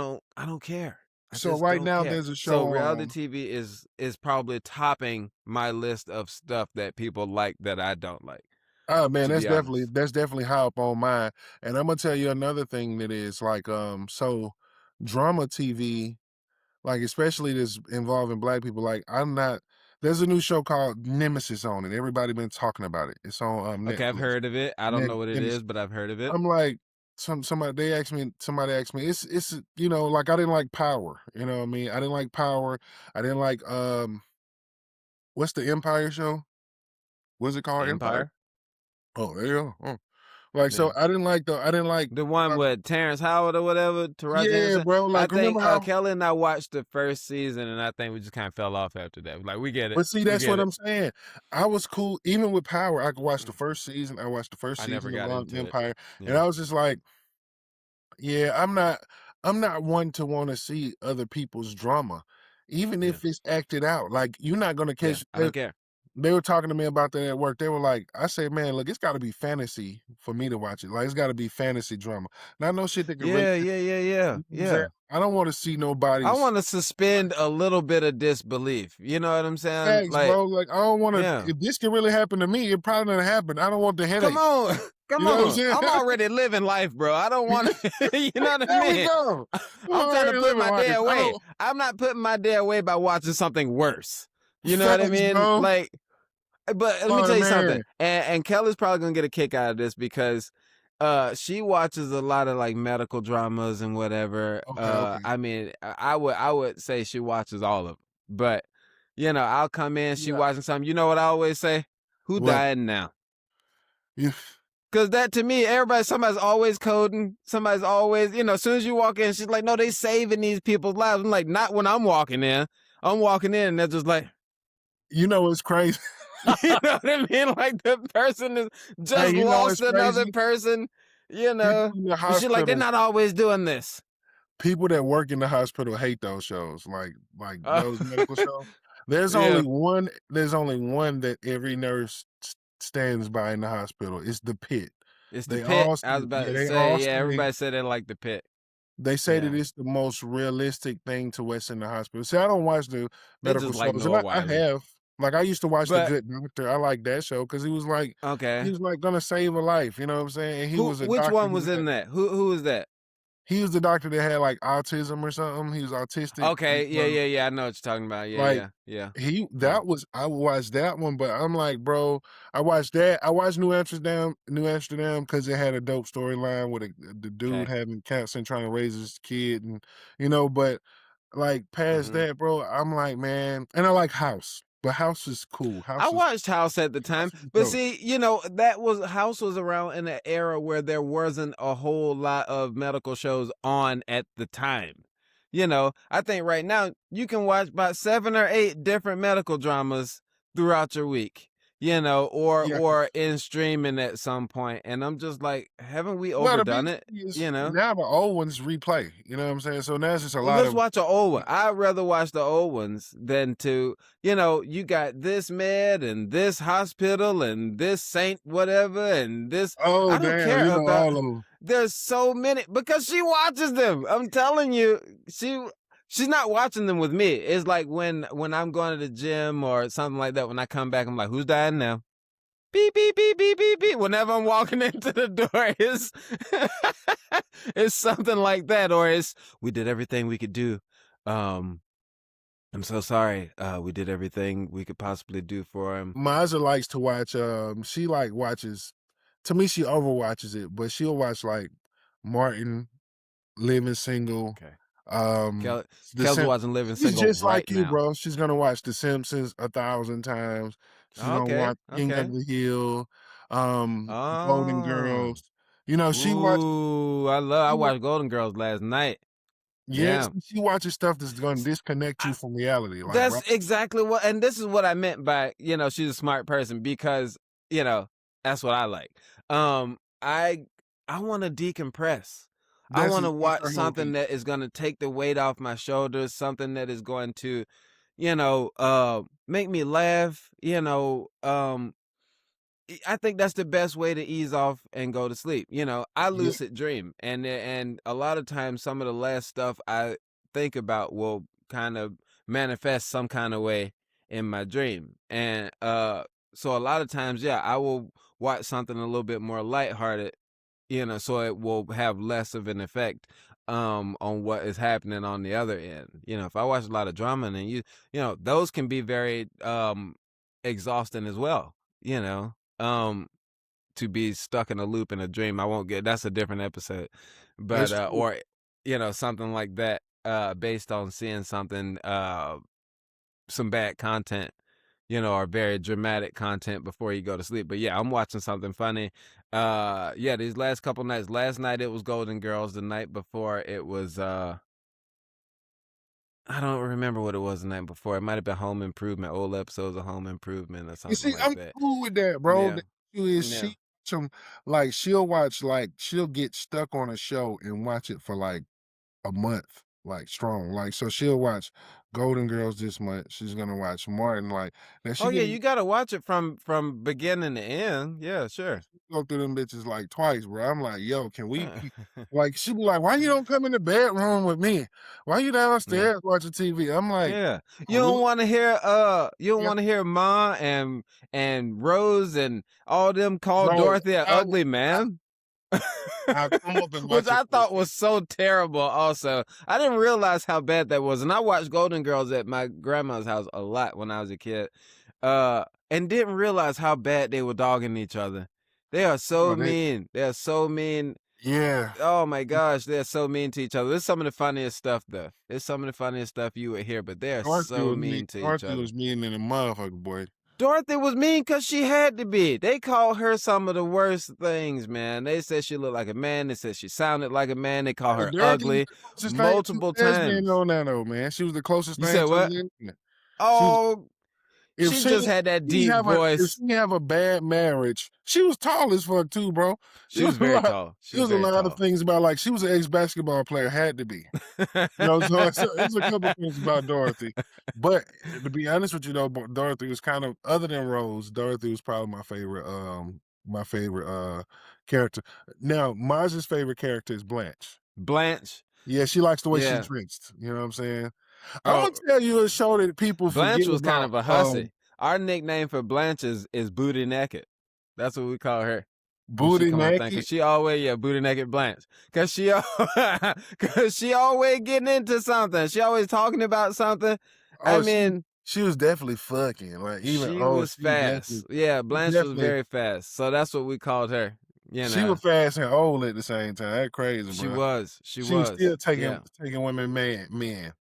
don't care. I So just right don't now care. there's a So show. reality TV is probably topping my list of stuff that people like that I don't like, Oh man, to be honest. that's definitely high up on mine. And I'm gonna tell you another thing that is like so drama TV, like especially this involving black people. Like I'm not. There's a new show called Nemesis on it. Everybody been talking about it. It's on Okay, I've Netflix. heard of it. I don't know what it Nemesis. is, but I've heard of it. I'm like somebody asked me it's like I didn't like Power. You know what I mean? I didn't like Power. I didn't like what's the Empire show? Was it called Empire? Empire? Oh, there you go. Oh. Like, so Yeah. I didn't like The one with Terrence Howard or whatever, Taraji yeah, Henson. bro, I like, think remember how Kelly and I watched the first season, and I think we just kind of fell off after that. Like, we get it, but see, we that's get what it. I'm saying. I was cool even with Power, I could watch the Mm. first season, I watched the first I never season of, got into it. Empire, and Yeah, I was just like, "Yeah, I'm not one to wanna see other people's drama, even yeah, if it's acted out." Like, you're not gonna yeah. catch I don't care. they were talking to me about that at work, they were like I say, "Man, look, it's gotta be fantasy for me to watch it, like, it's gotta be fantasy drama, not no shit that could really." Yeah, yeah, yeah, yeah, You know what I'm saying? yeah. I don't wanna see I nobody's want to suspend a little bit of disbelief. You know what I'm saying? facts, Like, bro. Like, I don't wanna yeah. if this can really happen to me, it probably done happened. I don't want the Come headache. on, You come know what I'm on. saying? I'm already living life, bro. I don't want to. You know what I There we mean? go. I'm I'm trying to already put living my life. day I away. don't I'm not putting my day away by watching something worse. You know what I facts, mean? bro. Like, but let me Oh, tell you something. man. And Kelly's probably gonna get a kick out of this because she watches a lot of like medical dramas and whatever. Okay, okay. I mean, I would say she watches all of them. But I'll come in, she Yeah. watching something. You know what I always say? Who What? died now? You Cause that to me, somebody's always coding. Somebody's always, as soon as you walk in, she's like, no, they saving these people's lives. I'm like, not when I'm walking in. I'm walking in and they're just like, you know what's crazy? you know what I mean? Like the person is Hey, just you know what's lost another crazy? person, People in the but she's like, they're hospital not always doing this. people that work in the hospital hate those shows, like Uh, those medical shows. yeah, There's only one that every nurse stands by in the hospital. It's the pit. it's the They pit. all I was say about yeah, to they say, all yeah, say everybody said they like the pit. they say that Yeah, it's the most realistic thing to what's in the hospital. See, I don't watch the they medical just like shows, and Noah I Wiley. have. Like, I used to watch The But Good Doctor. I like that show because he okay, was, like, gonna save a life, you know what I'm saying? And he who? was a Which doctor one who was had in that? Who was that? he was the doctor that had, like, autism or something. He was autistic. Okay, yeah. I know what you're talking about. Like, Yeah. he Yeah. that was I watched that one, but I'm like, "Bro," I watched that. I watched New Amsterdam because it had a dope storyline with the dude Okay. having cancer and trying to raise his kid and, but, like, past Mhm. that, bro, I'm like, "Man," and I like House, but House is cool. I House is watched House at the time, House is but dope. see, that was House was around in an era where there wasn't a whole lot of medical shows on at the time. I think right now you can watch about 7 or 8 different medical dramas throughout your week, or Yeah, 'cause in streaming at some point, and I'm just like, haven't we well, the overdone biggest it? thing is You know? now the old ones replay, you know what I'm saying? So now it's just a Well, lot let's of watch an old one. I'd rather watch the old ones than you got this med and this hospital and this saint whatever and this. oh, I don't damn, care you know about. all of them. There's so many because she watches them. I'm telling you, she's not watching them with me. It's like when I'm going to the gym or something like that. When I come back, I'm like, who's dying now? Beep beep beep beep beep beep. Whenever I'm walking into the door, it's something like that, or it's we did everything we could do. Um, I'm so sorry. We did everything we could possibly do for him. Maza likes to watch, she, like, watches to me, she overwatches it, but she'll watch, like, Martin, Living Single, Okay. um, Kel- The Kel's Sim watching Living she's Single just right like you, now. bro. She's gonna watch The Simpsons 1,000 times. She's gonna Okay. watch King of Okay. the Hill, Golden Oh. Girls. She watches I she wa watched Golden Girls last night. yes, Yeah. she watches stuff that's gonna disconnect you from reality, like, That's right? exactly what, and this is what I meant by, she's a smart person because, that's what I like. I want to decompress. I want to That's watch her whole something thing. that is going to take the weight off my shoulders, something that is going to, make me laugh, I think that's the best way to ease off and go to sleep. I Yeah, lucid dream, and a lot of times some of the last stuff I think about will kind of manifest some kind of way in my dream. And so a lot of times, yeah, I will watch something a little bit more lighthearted, so it will have less of an effect on what is happening on the other end. If I watch a lot of drama, then those can be very exhausting as well, you know to be stuck in a loop in a dream. I won't get that's a different episode. But that's true. or something like that based on seeing something some bad content, or very dramatic content before you go to sleep. But yeah, I'm watching something funny. Yeah, these last couple nights. Last night it was Golden Girls, the night before it was I don't remember what it was the night before. It might have been Home Improvement, old episodes of Home Improvement or You something see, like I'm that. cool with that, bro. Yeah. The issue is Yeah. she'll get stuck on a show and watch it for, like, a month, like, strong, like, so she'll watch Golden Girls this month, she's gonna watch Martin, like, now Oh she yeah, can you gotta watch it from beginning to end. Yeah, sure. go through them bitches, like, twice, bro. I'm like, "Yo, can we p" like, she be like, "Why you don't come in the bedroom with me? Why you Yeah. downstairs watching TV?" I'm like, Yeah. You "Oh, don't look, want to hear yeah, Ma and Rose and all them call bro, Dorothy an I ugly man. I'll come up and Which watch it I for a thought second. was so terrible also. I didn't realize how bad that was. And I watched Golden Girls at my grandma's house a lot when I was a kid. And didn't realize how bad they were dogging each other. They are so Bro, mean. They are so mean. yeah. Oh my gosh, they're so mean to each other. This is some of the funniest stuff, though. It's some of the funniest stuff you would hear, but they're so mean to each Dorothy other. was mean than a motherfucker, boy. Dorothy was mean because she had to be. They called her some of the worst things, man. They said she looked like a man. They said she sounded like a man. They called her Dorothy was ugly the closest thing to multiple a lesbian times. on that though, man. She was the closest You thing said to a what? lesbian. She was Oh, if she just had that she didn't deep have if voice. she didn't have a bad marriage, she was tall as fuck too, bro. It She was was a very lot tall. She it was was a very lot of tall. things about like she was an ex-basketball player, had to be. So it's a couple things about Dorothy. But to be honest with you though, Dorothy was kind of other than Rose, Dorothy was probably my favorite character. Now, Maj's favorite character is Blanche. Blanche. Yeah, she likes the way she's Yeah. dressed, you know what I'm saying? Imma Oh, tell you a show that people forget Blanche was kind about, of a hussy. Our nickname for Blanche is Booty Naked. That's what we call her. when she Booty come on thing, cause naked. she always booty naked Blanche, cause she cause she always getting into something. She always talking about something. I Oh, mean, she was definitely fucking. Like even she was she definitely fast. Yeah, Blanche was definitely very fast. So that's what we called her. You she know, was fast and old at the same time. That's crazy, she bro. was. She She was was. still taking Yeah. women men.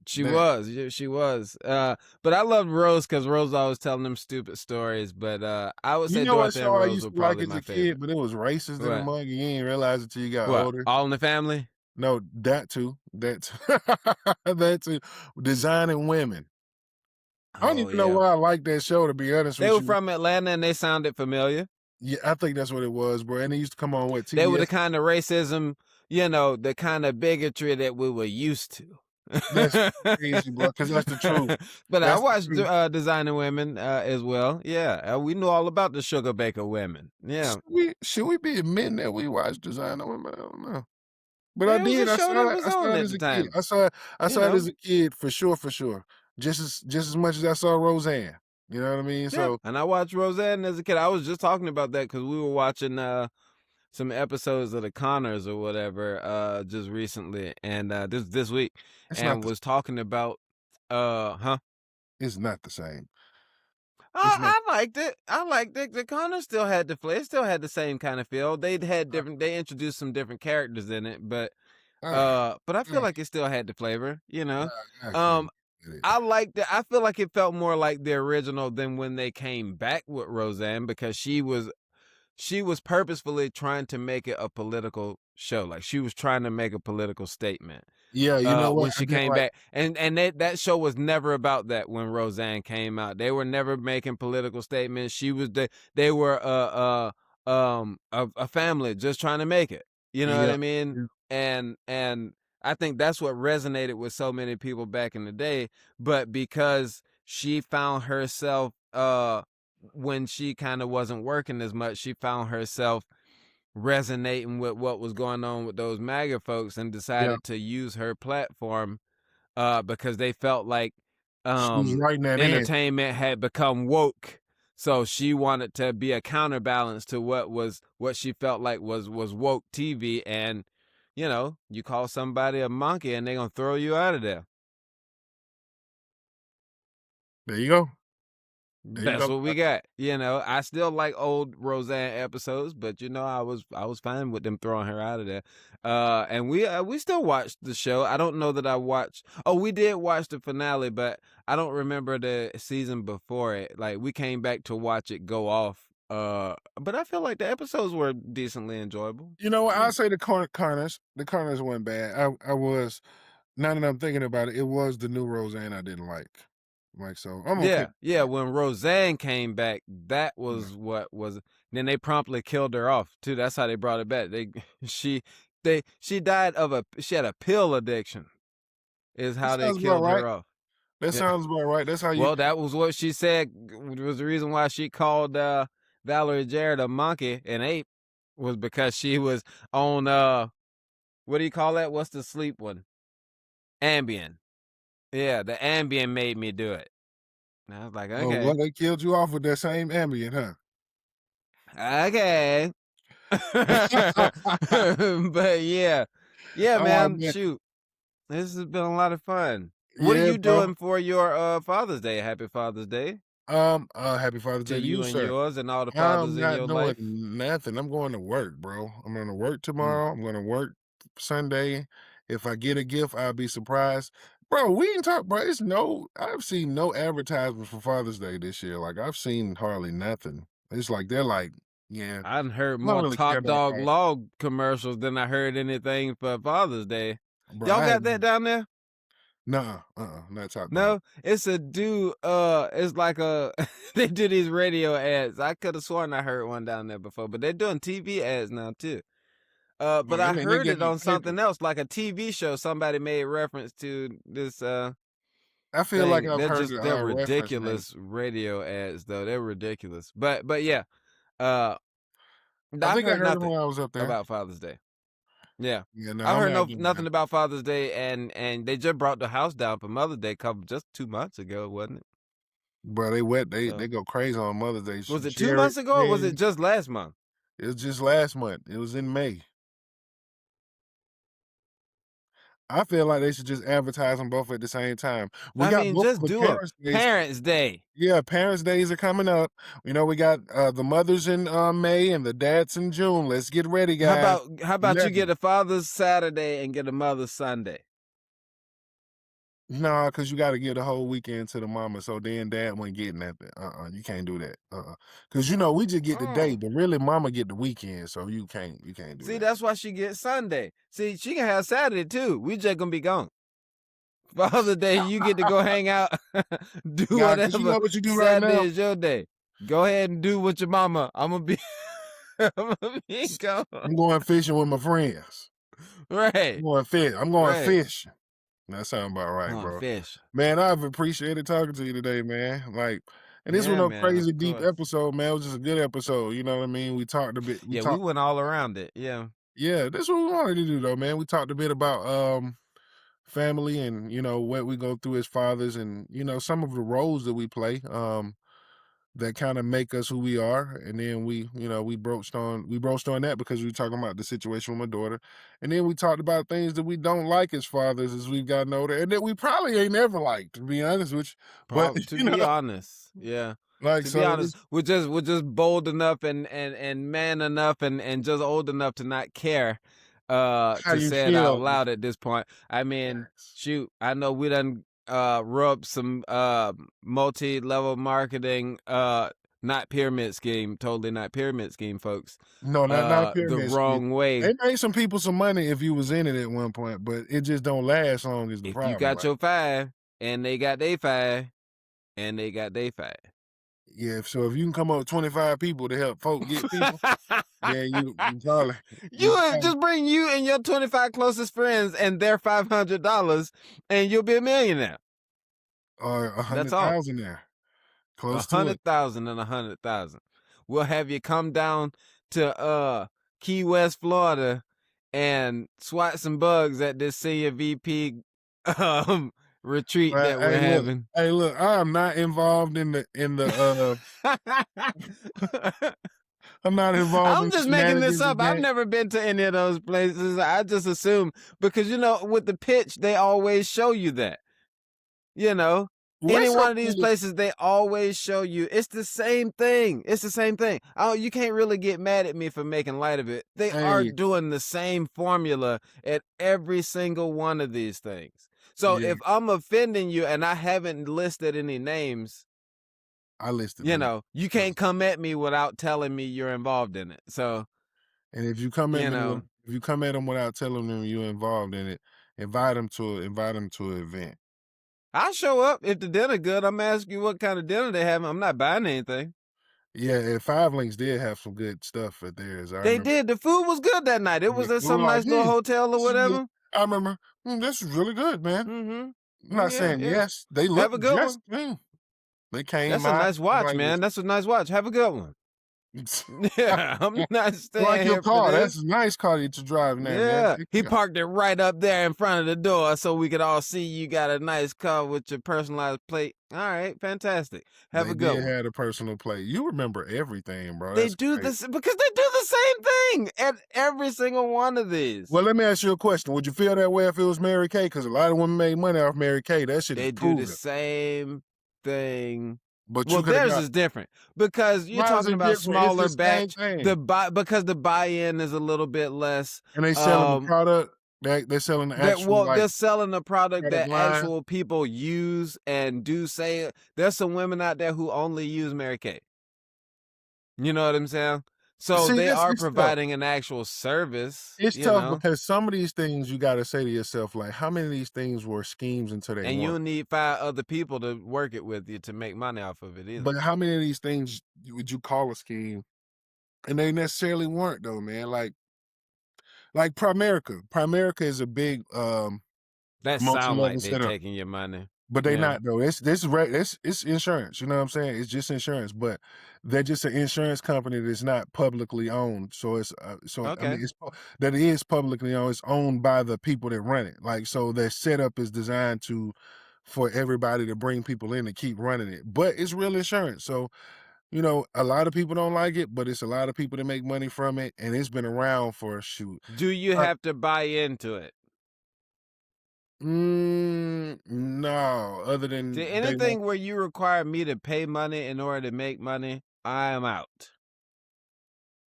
She That was, yeah, she was. But I loved Rose because Rose always telling them stupid stories. But I would you say know what Dorothy and show I Rose used were to like probably as my a kid, favorite. but it was racist in the What? mug. You ain't realize it till you got What? older. All in the Family? No, that too. That too. That too. Designing Women. I don't Oh even know yeah, why I like that show, to be honest they with were you. from Atlanta and they sounded familiar. Yeah, I think that's what it was, bro. And it used to come on what They were the TBS. kind of racism, the kind of bigotry that we were used to. That's crazy, bro. Because that's the truth. But I That's the watched truth. Designing Women as well. Yeah, we knew all about the sugar baker women. Yeah, Should we be admitting that we watch Designer Women? I don't know. But I it was a did. show that I was saw on it at as the a kid. time. I You saw it as know. a kid for sure, for sure. Just as much as I saw Roseanne. You know what I mean? Yeah, So and I watched Roseanne as a kid. I was just talking about that because we were watching some episodes of the Connors or whatever just recently, and this week, it's not and the was talking about huh. it's not the same. It's not. I liked it. I liked it. The Connors still had the flair. It still had the same kind of feel. They had Uh, different. They introduced some different characters in it, uh, but I feel uh, like it still had the flavor. I Um, couldn't get it. I liked it. I feel like it felt more like the original than when they came back with Roseanne because she was purposefully trying to make it a political show. Like she was trying to make a political statement Yeah, you know what? when I she didn't came like. back. And that show was never about that when Roseanne came out. They were never making political statements. They were a family just trying to make it. You know what Yeah, I mean? yeah, And I think that's what resonated with so many people back in the day. But because she found herself when she kind of wasn't working as much, she found herself resonating with what was going on with those MAGA folks and yeah. decided to use her platform because they felt like She was writing that in. entertainment had become woke. So she wanted to be a counterbalance to what she felt like was woke TV, and you call somebody a monkey and they're gonna throw you out of there. There you go. There you That's go. what we got. I still like old Roseanne episodes, but I was fine with them throwing her out of there. And we still watched the show. I don't know that I watched. Oh, we did watch the finale, but I don't remember the season before it. Like we came back to watch it go off. But I feel like the episodes were decently enjoyable. You know what? Yeah. I'll say the Connors weren't bad. I was now that I'm thinking about it, it was the new Roseanne I didn't like. Like so, I'm okay. Yeah, yeah. When Roseanne came back, that was what was. Then they promptly killed her off too. That's how they brought it back. She, she died of she had a pill addiction. Is That how they sounds about killed right. her off. That Yeah. sounds about right. That's how you. Well, that was what she said was the reason why she called Valerie Jarrett a monkey and ape was because she was on what do you call that? What's the sleep one? Ambien. Yeah, the Ambien made me do it. And I was like, Oh, okay, well, they killed you off with that same ambient, huh? okay. But yeah, Oh man. man, Shoot, this has been a lot of fun. What are yeah, you bro. doing for your Father's Day? Happy Father's Day Happy Father's to Day to you you, and sir. yours and all the I'm fathers in not your doing life. nothing. I'm going to work, bro. I'm going to work Mm. tomorrow. I'm going to work Sunday. If I get a gift, I'll be surprised. Bro, we ain't talk, bro. I've seen no advertisements for Father's Day this year. Like, I've seen hardly nothing. It's like, they're like, yeah, I done heard I don't more really care Top about Dog Father's. Log commercials than I heard anything for Father's Day. Bro, Y'all I got ain't, that down there? nah, not Top Dog. No, it's a dude. It's like a they do these radio ads. I could have sworn I heard one down there before, but they're doing TV ads now too. But Bro, I I mean, they heard get it my on paper. something else, like a TV show. Somebody made reference to this I feel like thing. I've heard They're a reference name. ridiculous radio ads though. They're ridiculous. But yeah, uh, I I've think I heard heard him nothing when I was up there. about Father's Day. Yeah, Yeah, no, I've I'm heard not doing nothing that. about Father's Day, and they just brought the house down for Mother's Day, couple just 2 months ago, wasn't it? Bro, they wet. They So go crazy on Mother's Day. was it two Jared, months ago or was it just last month? It was just last month. It was in May. I feel like they should just advertise them both at the same time. We I got mean, both of just the do a Parents' Days. Parents' Day. Yeah, Parents' Days are coming up. We got the mothers in May and the dads in June. Let's get ready, guys. How about you get Ready. a Father's Saturday and get a Mother's Sunday? Nah, because you got to give the whole weekend to the mama, so then dad wasn't getting nothing. You can't do that. Because we just get the day, Mm. but really mama get the weekend, so you can't do See, that. that's why she gets Sunday. See, she can have Saturday too. We just gonna be gone. Father's Day, you get to go hang out, do Nah, because you whatever. know what you do right Saturday now. is your day. Go ahead and do with your mama. I'm gonna be, I'm gonna be gone. I'm going fishing with my friends. Right, I'm going right. fishing. That sound about right, Going bro. fish. Man, I've appreciated talking to you today, man. Like, and this was Yeah, no man. crazy Of deep course. episode, man. It was just a good episode. You know what I mean? We talked a bit. We Yeah, we talked. went all around it. Yeah. Yeah, that's what we wanted to do, though, man. We talked a bit about family and what we go through as fathers, and some of the roles that we play. That kind of make us who we are. And then we broached on that because we were talking about the situation with my daughter. And then we talked about things that we don't like as fathers as we've gotten older and that we probably ain't ever liked, to be honest with you. But To be honest, yeah. like To be so honest, we're just bold enough and man enough and just old enough to not care how to you say it out feel. loud at this point. I mean, shoot, I know we done rubbed some multi-level marketing not pyramid scheme, totally not pyramid scheme, folks. No, not The pyramid scheme. wrong way. They made some people some money if you was in it at one point, but it just don't last long is the If you problem. got Like, your five and they got they five and they got they five. yeah, so if you can come up with 25 people to help folk get people, then you probably You you would probably just bring you and your 25 closest friends and their $500 and you'll be a millionaire. or a That's hundred all. thousand there. A Close to it. 100,000 and 100,000. We'll have you come down to Key West, Florida and swat some bugs at this senior VP retreat that we're having. Hey, look, I am not involved in the I'm not involved in I'm the just making this shenanigans of up. I've that. never been to any of those places. I just assume because with the pitch, they always show you that. You know, any What's so one of these cool? places, they always show you it's the same thing. It's the same thing. Oh, you can't really get mad at me for making light of it. They are Hey, doing the same formula at every single one of these things. So yeah, if I'm offending you and I haven't listed any names, I listed them. you can't come at me without telling me you're involved in it. So, And if you come at you me know, if you come at them without telling them you're involved in it, invite them to an event. I'll show up if the dinner good. I'm asking you what kind of dinner they having. I'm not buying anything. Yeah, and Five Links did have some good stuff at theirs. I They remember. did. The food was good that night. It Yeah, was at we were some like, nice little hotel or this is really. whatever. I remember. This is really good, man. I'm Mm-hmm. not Yeah, saying yeah. yes. They Have look a good just. one. They came That's a out nice watch, like man. this. That's a nice watch. Have a good one. Yeah, I'm not Like staying your here for car. this. That's a nice car that you're driving there, man. Yeah, Take he care. parked it right up there in front of the door so we could all see you got a nice car with your personalized plate. All right, fantastic. Have They a good did one. have a personal plate. You remember everything, bro. They That's do great. this because they do the same thing at every single one of these. Well, let me ask you a question. Would you feel that way if it was Mary Kay? Because a lot of women made money off Mary Kay. That shit is They do the proven. same thing. But Well, you could have theirs got. is different because you're Why is talking it about different? It's the smaller same batch. thing. Because the buy-in is a little bit less. And they selling the product. They're selling the actual They're selling a product product that line. actual people use and do say. There's some women out there who only use Mary Kay. You know what I'm saying? So See, they are it's tough. providing an actual service. It's tough because some of these things you got to say to yourself, like, how many of these things were schemes until they And you weren't? don't need 5 other people to work it with you to make money off of it either. But how many of these things would you call a scheme? And they necessarily weren't, though, man. Like Primerica. Primerica is a big That sound multi-level like they setup. taking your money. But they Yeah. not though. It's insurance. You know what I'm saying? It's just insurance, but they're just an insurance company that's not publicly owned. So I Okay. mean that it is publicly owned. It's owned by the people that run it. Like so, their setup is designed for everybody to bring people in and keep running it. But it's real insurance. So You know, a lot of people don't like it, but it's a lot of people that make money from it, and it's been around for shoot. Do you Uh, have to buy into it? no, other To than they want anything where you require me to pay money in order to make money, I am out.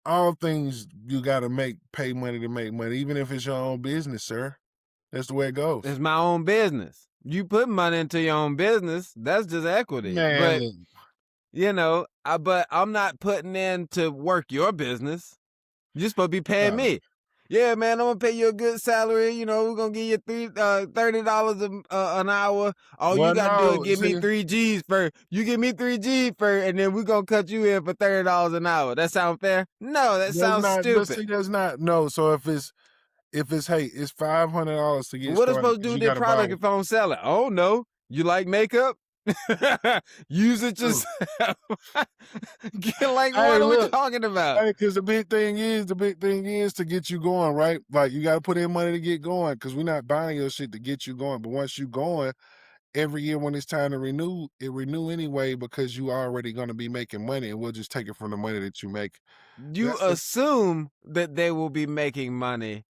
all things you gotta pay money to make money, even if it's your own business, sir. That's the way it goes. It's my own business. You put money into your own business, that's just equity. Man, But, look, but I'm not putting in to work your business. You're supposed to be paying no. me. Yeah, man, I'm gonna pay you a good salary. We're gonna give you $30 an hour. All you Well, gotta do is no, give me see, 3 G's first. You give me 3 G's first, and then we're gonna cut you in for $30 an hour. That sound fair? No, that that's sounds not but stupid. see, that's not no, so if it's hey, it's $500 to get What am I started supposed to do because with you that gotta buy product if I don't sell it? Oh no. You like makeup? Use it true. yourself. Like, Hey, what are we look. talking about? Hey, because the big thing is to get you going, right? Like you got to put in money to get going, because we're not buying your shit to get you going. But once you going, every year when it's time to renew, it renew anyway because you already going to be making money, and we'll just take it from the money that you make. You That's the assume that they will be making money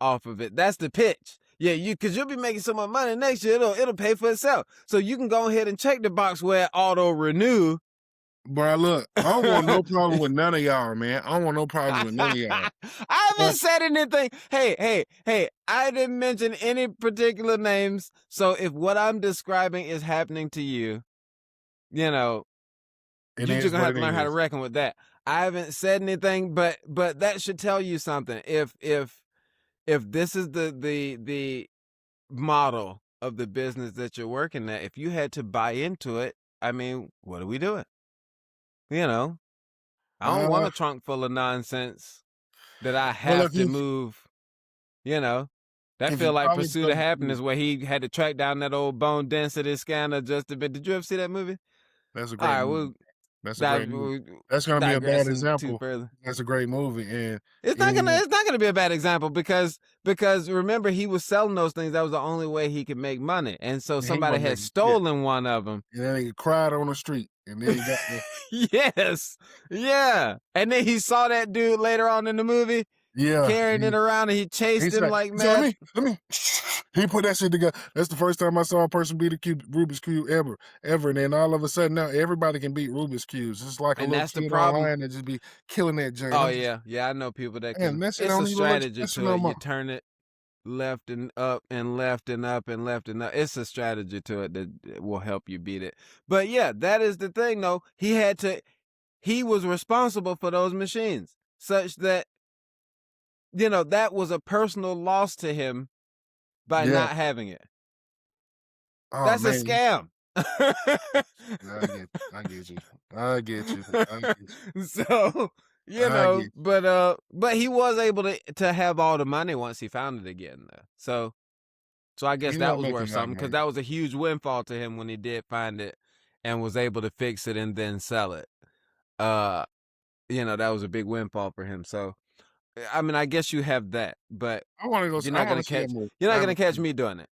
off of it. That's the pitch. Yeah, because you'll be making so much money next year, it'll pay for itself. So you can go ahead and check the box where it auto renew. bro. Look, I don't want no problem with none of y'all, man. I don't want no problem with none of y'all. I But haven't said anything. Hey, I didn't mention any particular names. So if what I'm describing is happening to you, you know, it you're just is gonna what have it to learn how to is. reckon with that. I haven't said anything, but that should tell you something. If this is the model of the business that you're working at, if you had to buy into it, I mean, what are we doing? You know, I don't want Uh, a trunk full of nonsense that I well, have to move, you know. That if feel you like probably Pursuit of Happiness where he had to track down that old bone density scanner just a bit. Did you ever see that movie? that's a All great right, movie. well, That's a that great movie. That's gonna be a bad digressing too example. further. That's a great movie, and It's it not gonna is. it's not gonna be a bad example because remember he was selling those things. That was the only way he could make money, and so And he somebody wasn't had making shit. stolen one of them. And then he cried on the street, and then he got the Yes, yeah, and then he saw that dude later on in the movie yeah. carrying it around, and he chased He's him like, like he said, mad. let me. He put that shit together. That's the first time I saw a person beat a Rubik's cube ever. And then all of a sudden now everybody can beat Rubik's cubes. It's like a And little that's the kid problem. online that just be killing that joint. Oh I'm just, yeah, I know people that man, can. that shit It's a don't even look strategy special to no it. You more. turn it left and up and left and up and left and up. It's a strategy to it that will help you beat it. But yeah, that is the thing though. He was responsible for those machines such that, that was a personal loss to him by Yeah. not having it. Oh That's a man, scam. I get you. I get you. I get you. So, I get you. but he was able to have all the money once he found it again though. So I guess He that wasn't was worth making a lot of something because money. that was a huge windfall to him when he did find it and was able to fix it and then sell it. Uh, that was a big windfall for him. So, I mean, I guess you have that, but I want to go. you're I not want gonna to see that catch movie. you're I not gonna haven't catch seen me doing it.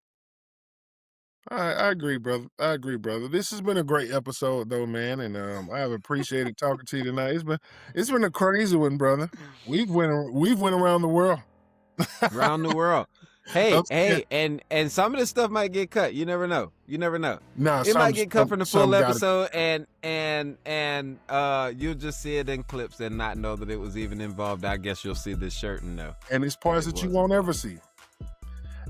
I agree, brother. I agree, brother. This has been a great episode, though, man, and I have appreciated talking to you tonight. It's been a crazy one, brother. We've went around the world. Around the world. I'm saying, And some of this stuff might get cut. You never know. You never know. nah, It might some get cut some from the some full got it, episode, and you'll just see it in clips and not know that it was even involved. I guess you'll see this shirt and know and it's that parts it that you was won't ever involved. see.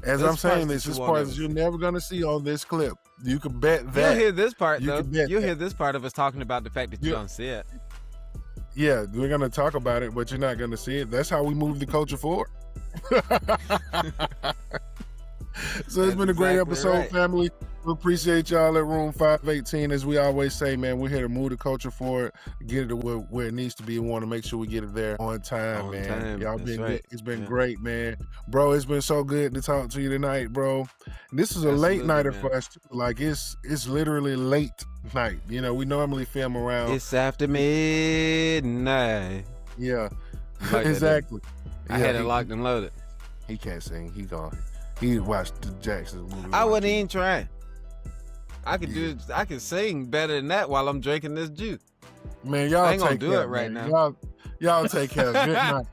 As There's I'm saying parts this, that you it's won't parts ever that you're see. never gonna see on this clip. You can bet You'll that. hear this part You though. can bet You'll that. hear this part of us talking about the fact that you You, don't see it. yeah, we're gonna talk about it, but you're not gonna see it. That's how we move the culture forward. So it's That's been a great exactly episode, right. family. We appreciate y'all at Room 518. As we always say, man, we're here to move the culture forward, get it to where it needs to be. We want to make sure we get it there on time, On man. time. Y'all That's been right. good. It's been Yeah. great, man. Bro, it's been so good to talk to you tonight, bro. This is a late Absolutely, nighter man. for us, too. Like it's literally late night. We normally film around. It's after midnight. Yeah, You like that, didn't exactly. you? I had it locked and loaded. He can't sing. He gone. He watched the Jacksons movie. I while wasn't he- even trying. I could Yeah. I could sing better than that while I'm drinking this juice. Man, I y'all ain't gonna take do care, it right man. now. Y'all take care. Good night.